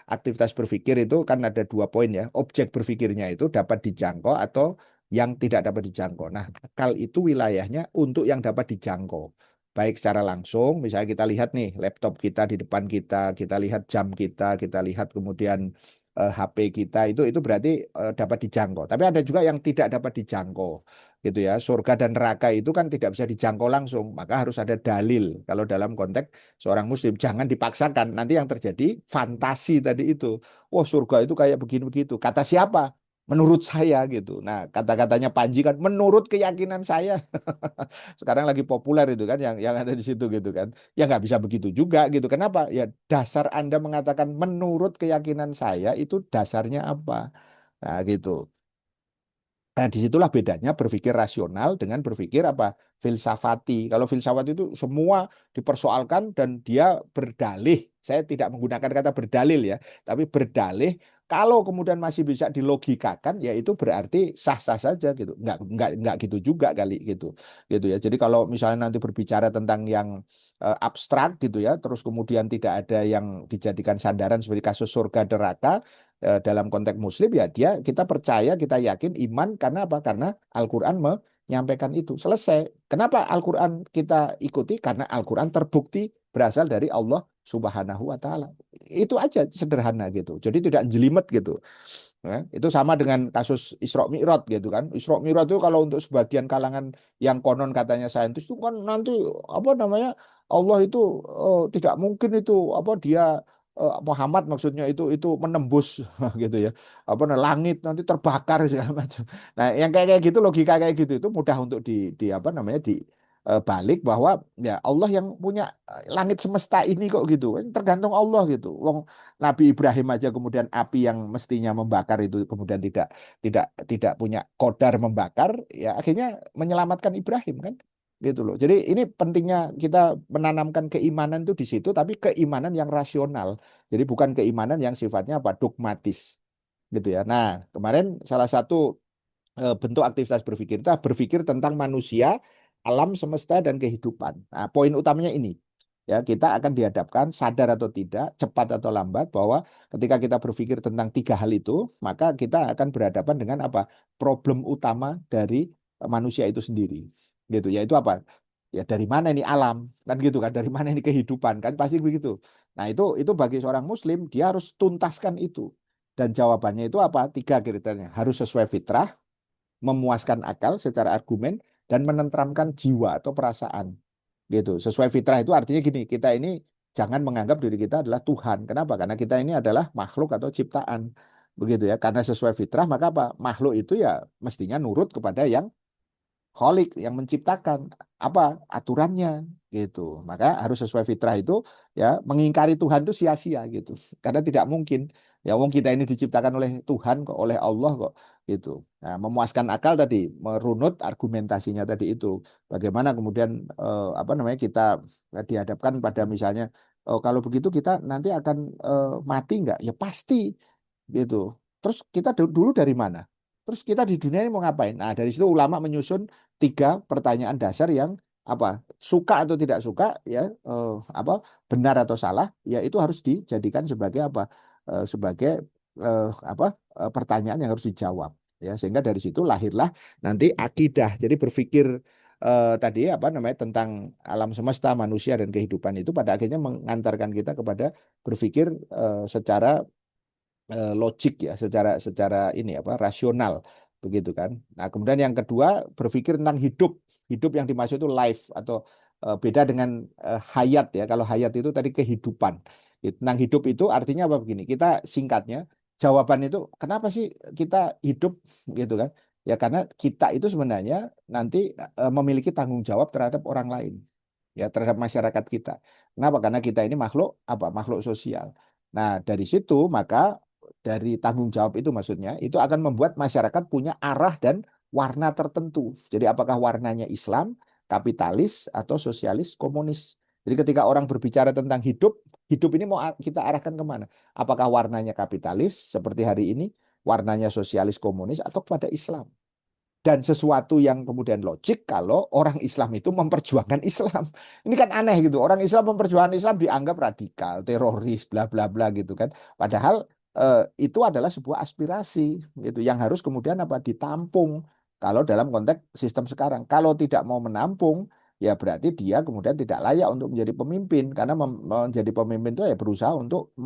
aktivitas berpikir itu kan ada 2 poin ya. Objek berpikirnya itu dapat dijangkau atau yang tidak dapat dijangkau. Nah, akal itu wilayahnya untuk yang dapat dijangkau. Baik secara langsung, misalnya kita lihat nih laptop kita di depan kita, kita lihat jam kita lihat kemudian HP kita, itu berarti dapat dijangkau. Tapi ada juga yang tidak dapat dijangkau, gitu ya. Surga dan neraka itu kan tidak bisa dijangkau langsung, maka harus ada dalil. Kalau dalam konteks seorang muslim, jangan dipaksakan. Nanti yang terjadi fantasi tadi itu. Wah, surga itu kayak begini begitu. Kata siapa? menurut saya gitu. Nah, kata-katanya Panji kan menurut keyakinan saya. Sekarang lagi populer itu kan yang ada di situ gitu kan. Ya nggak bisa begitu juga gitu. Kenapa? Ya dasar Anda mengatakan menurut keyakinan saya itu dasarnya apa? Nah, gitu. Nah, disitulah bedanya berpikir rasional dengan berpikir apa? Filsafati. Kalau filsafat itu semua dipersoalkan dan dia berdalih. Saya tidak menggunakan kata berdalil ya, tapi berdalih. Kalau kemudian masih bisa dilogikakan, ya itu berarti sah-sah saja gitu. Nggak gitu juga kali gitu, gitu ya. Jadi kalau misalnya nanti berbicara tentang yang abstrak gitu ya, terus kemudian tidak ada yang dijadikan sandaran seperti kasus surga neraka, dalam konteks muslim ya dia kita percaya kita yakin iman karena apa? Karena Al-Qur'an menyampaikan itu. Selesai. Kenapa Al-Qur'an kita ikuti? Karena Al-Qur'an terbukti berasal dari Allah Subhanahu wa taala. Itu aja sederhana gitu. Jadi tidak jelimet gitu. Ya, itu sama dengan kasus Isra Mi'raj gitu kan. Isra Mi'raj itu kalau untuk sebagian kalangan yang konon katanya saintis itu kan nanti apa namanya Allah itu tidak mungkin itu apa dia Muhammad maksudnya itu menembus gitu ya. Apa langit nanti terbakar segala macam. Nah, yang kayak kayak gitu logika kayak gitu itu mudah untuk di apa namanya di balik bahwa ya Allah yang punya langit semesta ini kok gitu. Tergantung Allah gitu. Wong Nabi Ibrahim aja kemudian api yang mestinya membakar itu kemudian tidak punya kodar membakar, ya akhirnya menyelamatkan Ibrahim kan, gitu loh. Jadi ini pentingnya kita menanamkan keimanan itu di situ, tapi keimanan yang rasional. Jadi bukan keimanan yang sifatnya apa dogmatis, gitu ya. Nah, kemarin salah satu bentuk aktivitas berpikir itu berpikir tentang manusia, alam semesta dan kehidupan. Nah, poin utamanya ini. Ya, kita akan dihadapkan sadar atau tidak, cepat atau lambat bahwa ketika kita berpikir tentang tiga hal itu, maka kita akan berhadapan dengan apa? Problem utama dari manusia itu sendiri. Gitu. Yaitu apa? Ya dari mana ini alam? Kan gitu kan, dari mana ini kehidupan? Kan pasti begitu. Nah, itu bagi seorang muslim dia harus tuntaskan itu. Dan jawabannya itu apa? Tiga kriteria. Harus sesuai fitrah, memuaskan akal secara argumen, dan menenteramkan jiwa atau perasaan. Gitu. Sesuai fitrah itu artinya gini, kita ini jangan menganggap diri kita adalah Tuhan. Kenapa? Karena kita ini adalah makhluk atau ciptaan. Begitu ya. Karena sesuai fitrah maka apa? Makhluk itu ya mestinya nurut kepada yang Kholik yang menciptakan apa aturannya gitu. Maka harus sesuai fitrah itu ya mengingkari Tuhan itu sia-sia gitu. Karena tidak mungkin ya wong kita ini diciptakan oleh Tuhan kok oleh Allah kok gitu. Nah, memuaskan akal tadi, merunut argumentasinya tadi itu. Bagaimana kemudian apa namanya kita dihadapkan pada misalnya kalau begitu kita nanti akan mati nggak? Ya pasti gitu. Terus kita dulu dari mana? Terus kita di dunia ini mau ngapain? Nah, dari situ ulama menyusun tiga pertanyaan dasar yang apa suka atau tidak suka ya apa benar atau salah ya itu harus dijadikan sebagai apa sebagai apa pertanyaan yang harus dijawab ya sehingga dari situ lahirlah nanti akidah. Jadi berpikir tadi apa namanya tentang alam semesta manusia dan kehidupan itu pada akhirnya mengantarkan kita kepada berpikir secara logik ya secara secara ini apa rasional begitu kan. Nah, kemudian yang kedua berpikir tentang hidup. Hidup yang dimaksud itu life atau beda dengan hayat ya. Kalau hayat itu tadi kehidupan. Tentang hidup itu artinya apa begini? Kita singkatnya jawaban itu kenapa sih kita hidup gitu kan? Ya karena kita itu sebenarnya nanti memiliki tanggung jawab terhadap orang lain. Ya terhadap masyarakat kita. Kenapa? Karena kita ini makhluk apa? Makhluk sosial. Nah, dari situ maka dari tanggung jawab itu maksudnya itu akan membuat masyarakat punya arah dan warna tertentu. Jadi apakah warnanya Islam, kapitalis atau sosialis, komunis. Jadi ketika orang berbicara tentang hidup, hidup ini mau kita arahkan kemana? Apakah warnanya kapitalis seperti hari ini, warnanya sosialis, komunis atau kepada Islam? Dan sesuatu yang kemudian logik kalau orang Islam itu memperjuangkan Islam. Ini kan aneh gitu. Orang Islam memperjuangkan Islam dianggap radikal, teroris, bla bla bla gitu kan. Padahal itu adalah sebuah aspirasi gitu yang harus kemudian apa ditampung. Kalau dalam konteks sistem sekarang, kalau tidak mau menampung, ya berarti dia kemudian tidak layak untuk menjadi pemimpin karena menjadi pemimpin itu ya berusaha untuk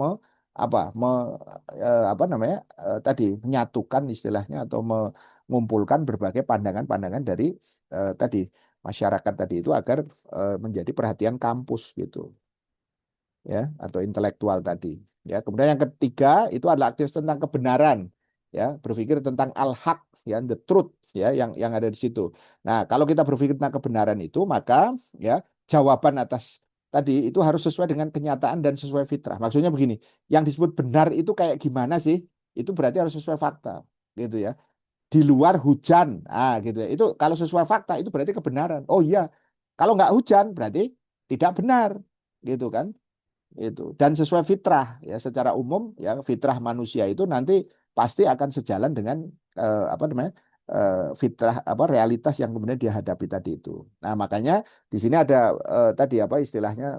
apa namanya tadi menyatukan istilahnya atau mengumpulkan berbagai pandangan-pandangan dari tadi masyarakat tadi itu agar menjadi perhatian kampus gitu ya atau intelektual tadi ya kemudian yang ketiga itu adalah aktivitas tentang kebenaran ya, berpikir tentang al-haq, ya, the truth, ya, yang ada di situ. Nah, kalau kita berpikir tentang kebenaran itu, maka ya jawaban atas tadi itu harus sesuai dengan kenyataan dan sesuai fitrah. Maksudnya begini, yang disebut benar itu kayak gimana sih? Itu berarti harus sesuai fakta, gitu ya. Di luar hujan, gitu ya. Itu kalau sesuai fakta itu berarti kebenaran. Oh iya, kalau nggak hujan berarti tidak benar, gitu kan? Itu dan sesuai fitrah ya secara umum ya fitrah manusia itu nanti pasti akan sejalan dengan apa namanya fitrah apa realitas yang kemudian dia hadapi tadi itu. Nah makanya di sini ada tadi apa istilahnya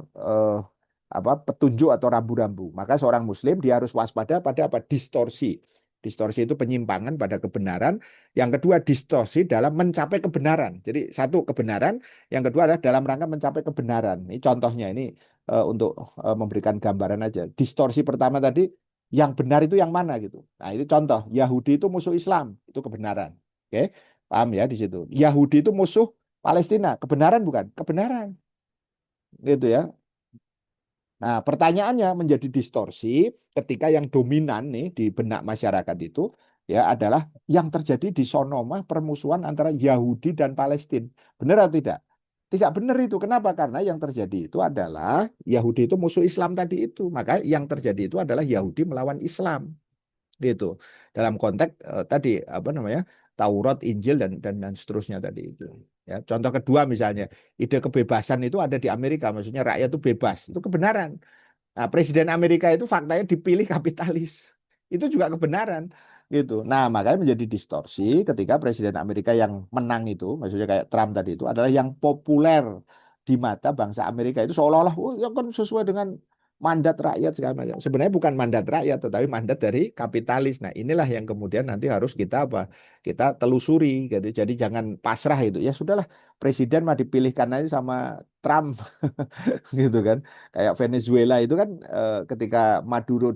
apa petunjuk atau rambu-rambu. Maka seorang Muslim dia harus waspada pada apa distorsi. Distorsi itu penyimpangan pada kebenaran. Yang kedua distorsi dalam mencapai kebenaran. Jadi satu kebenaran, yang kedua adalah dalam rangka mencapai kebenaran. Ini contohnya ini untuk memberikan gambaran aja. Distorsi pertama tadi, yang benar itu yang mana gitu. Nah, itu contoh. Yahudi itu musuh Islam, itu kebenaran. Oke, paham ya di situ. Yahudi itu musuh Palestina, kebenaran bukan? Kebenaran. Gitu ya. Nah, pertanyaannya menjadi distorsi ketika yang dominan nih di benak masyarakat itu ya adalah yang terjadi di Sonoma permusuhan antara Yahudi dan Palestina. Benar atau tidak? Tidak benar itu. Kenapa? Karena yang terjadi itu adalah Yahudi itu musuh Islam tadi itu. Maka yang terjadi itu adalah Yahudi melawan Islam gitu. Dalam konteks tadi apa namanya? Taurat, Injil dan seterusnya tadi itu. Ya, contoh kedua misalnya, ide kebebasan itu ada di Amerika, maksudnya rakyat itu bebas. Itu kebenaran. Nah, Presiden Amerika itu faktanya dipilih kapitalis. Itu juga kebenaran gitu. Nah, makanya menjadi distorsi ketika Presiden Amerika yang menang itu, maksudnya kayak Trump tadi itu adalah yang populer di mata bangsa Amerika itu seolah-olah oh ya kan sesuai dengan mandat rakyat segala macam. Sebenarnya bukan mandat rakyat tetapi mandat dari kapitalis. Nah, inilah yang kemudian nanti harus kita apa? Kita telusuri gitu. Jadi jangan pasrah itu. Ya sudahlah, presiden mah dipilihkan aja sama Trump gitu kan. Kayak Venezuela itu kan ketika Maduro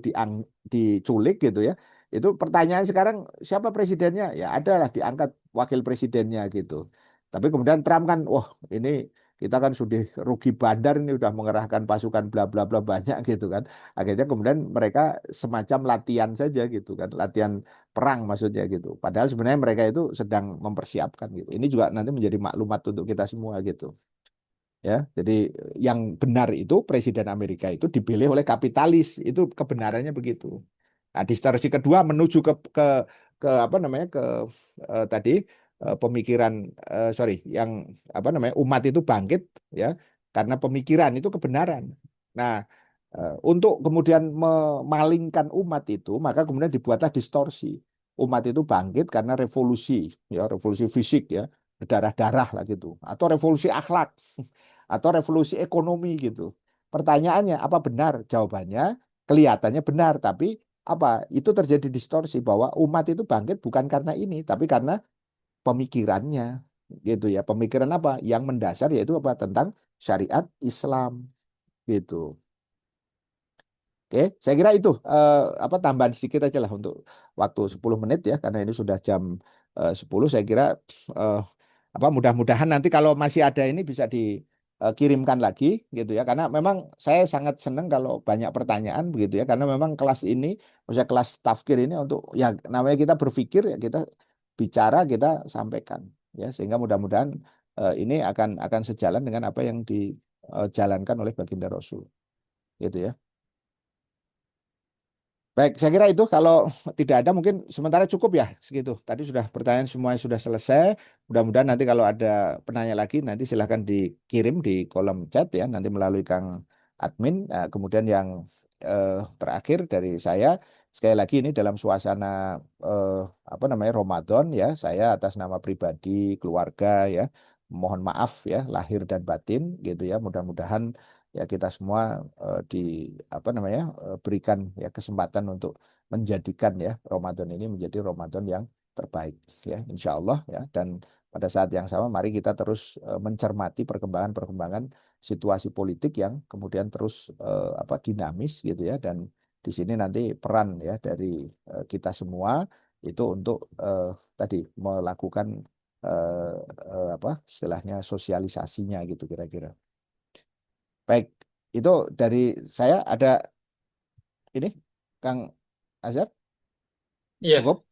diculik gitu ya. Itu pertanyaan sekarang siapa presidennya? Ya adalah diangkat wakil presidennya gitu. Tapi kemudian Trump kan, wah ini kita kan sudah rugi bandar ini udah mengerahkan pasukan bla bla bla banyak gitu kan. Akhirnya kemudian mereka semacam latihan saja gitu kan, latihan perang maksudnya gitu. Padahal sebenarnya mereka itu sedang mempersiapkan gitu. Ini juga nanti menjadi maklumat untuk kita semua gitu. Ya, jadi yang benar itu Presiden Amerika itu dipilih oleh kapitalis, itu kebenarannya begitu. Nah, distorsi kedua menuju ke apa namanya tadi pemikiran sorry yang apa namanya umat itu bangkit ya karena pemikiran itu kebenaran. Nah, untuk kemudian memalingkan umat itu maka kemudian dibuatlah distorsi. Umat itu bangkit karena revolusi ya revolusi fisik ya berdarah-darah lah gitu atau revolusi akhlak atau revolusi ekonomi gitu. Pertanyaannya apa benar? Jawabannya kelihatannya benar tapi apa itu terjadi distorsi bahwa umat itu bangkit bukan karena ini tapi karena pemikirannya gitu ya pemikiran apa yang mendasar yaitu apa tentang syariat Islam gitu. Oke, saya kira itu apa tambahan sedikit aja lah untuk waktu 10 menit ya karena ini sudah jam 10 saya kira eh, apa mudah-mudahan nanti kalau masih ada ini bisa dikirimkan lagi gitu ya karena memang saya sangat senang kalau banyak pertanyaan begitu ya karena memang kelas ini maksudnya kelas tafkir ini untuk ya namanya kita berpikir ya kita bicara kita sampaikan ya sehingga mudah-mudahan ini akan sejalan dengan apa yang dijalankan oleh baginda Rasul gitu ya. Baik, saya kira itu kalau tidak ada mungkin sementara cukup ya segitu. Tadi sudah pertanyaan semua sudah selesai. Mudah-mudahan nanti kalau ada penanya lagi nanti silahkan dikirim di kolom chat ya nanti melalui Kang admin. Nah, kemudian yang terakhir dari saya sekali lagi ini dalam suasana eh, apa namanya Ramadan ya saya atas nama pribadi keluarga ya mohon maaf ya lahir dan batin gitu ya. Mudah-mudahan ya kita semua di apa namanya berikan ya kesempatan untuk menjadikan ya Ramadan ini menjadi Ramadan yang terbaik ya insya Allah ya dan pada saat yang sama mari kita terus mencermati perkembangan-perkembangan situasi politik yang kemudian terus apa dinamis gitu ya dan di sini nanti peran ya dari kita semua itu untuk tadi melakukan eh, apa istilahnya sosialisasinya gitu kira-kira. Baik, itu dari saya ada ini, Kang Azhar, Iya, cukup?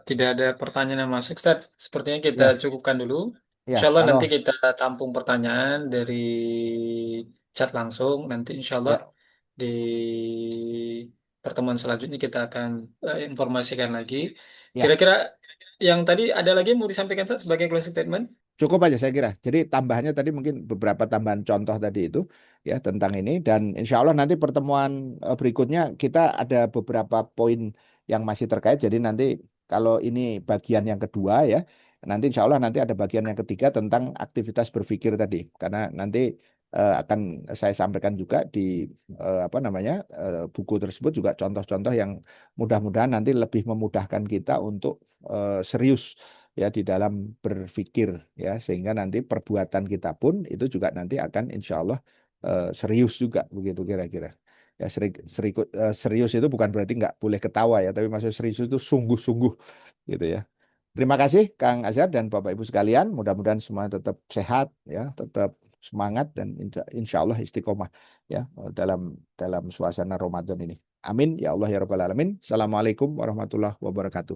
Tidak ada pertanyaan yang masuk, Ustaz. Sepertinya kita Ya, cukupkan dulu. Insya ya, Allah nanti kalau kita tampung pertanyaan dari chat langsung. Nanti insya Allah ya, di pertemuan selanjutnya kita akan informasikan lagi. ya. Kira-kira yang tadi ada lagi yang mau disampaikan, Ustaz, sebagai closing statement? Cukup aja saya kira. Jadi tambahannya tadi mungkin beberapa tambahan contoh tadi itu ya tentang ini dan insya Allah nanti pertemuan berikutnya kita ada beberapa poin yang masih terkait. Jadi nanti kalau ini bagian yang kedua ya, nanti insya Allah nanti ada bagian yang ketiga tentang aktivitas berpikir tadi. Karena nanti akan saya sampaikan juga di apa namanya buku tersebut juga contoh-contoh yang mudah-mudahan nanti lebih memudahkan kita untuk serius ya di dalam berpikir ya sehingga nanti perbuatan kita pun itu juga nanti akan insya Allah serius juga begitu kira-kira ya serius itu bukan berarti nggak boleh ketawa ya tapi maksud serius itu sungguh-sungguh gitu ya. Terima kasih Kang Azhar dan Bapak Ibu sekalian, mudah-mudahan semua tetap sehat ya, tetap semangat dan insya Allah istiqomah ya dalam dalam suasana Ramadan ini. Amin ya Allah ya Rabbal Alamin. Assalamualaikum warahmatullahi wabarakatuh.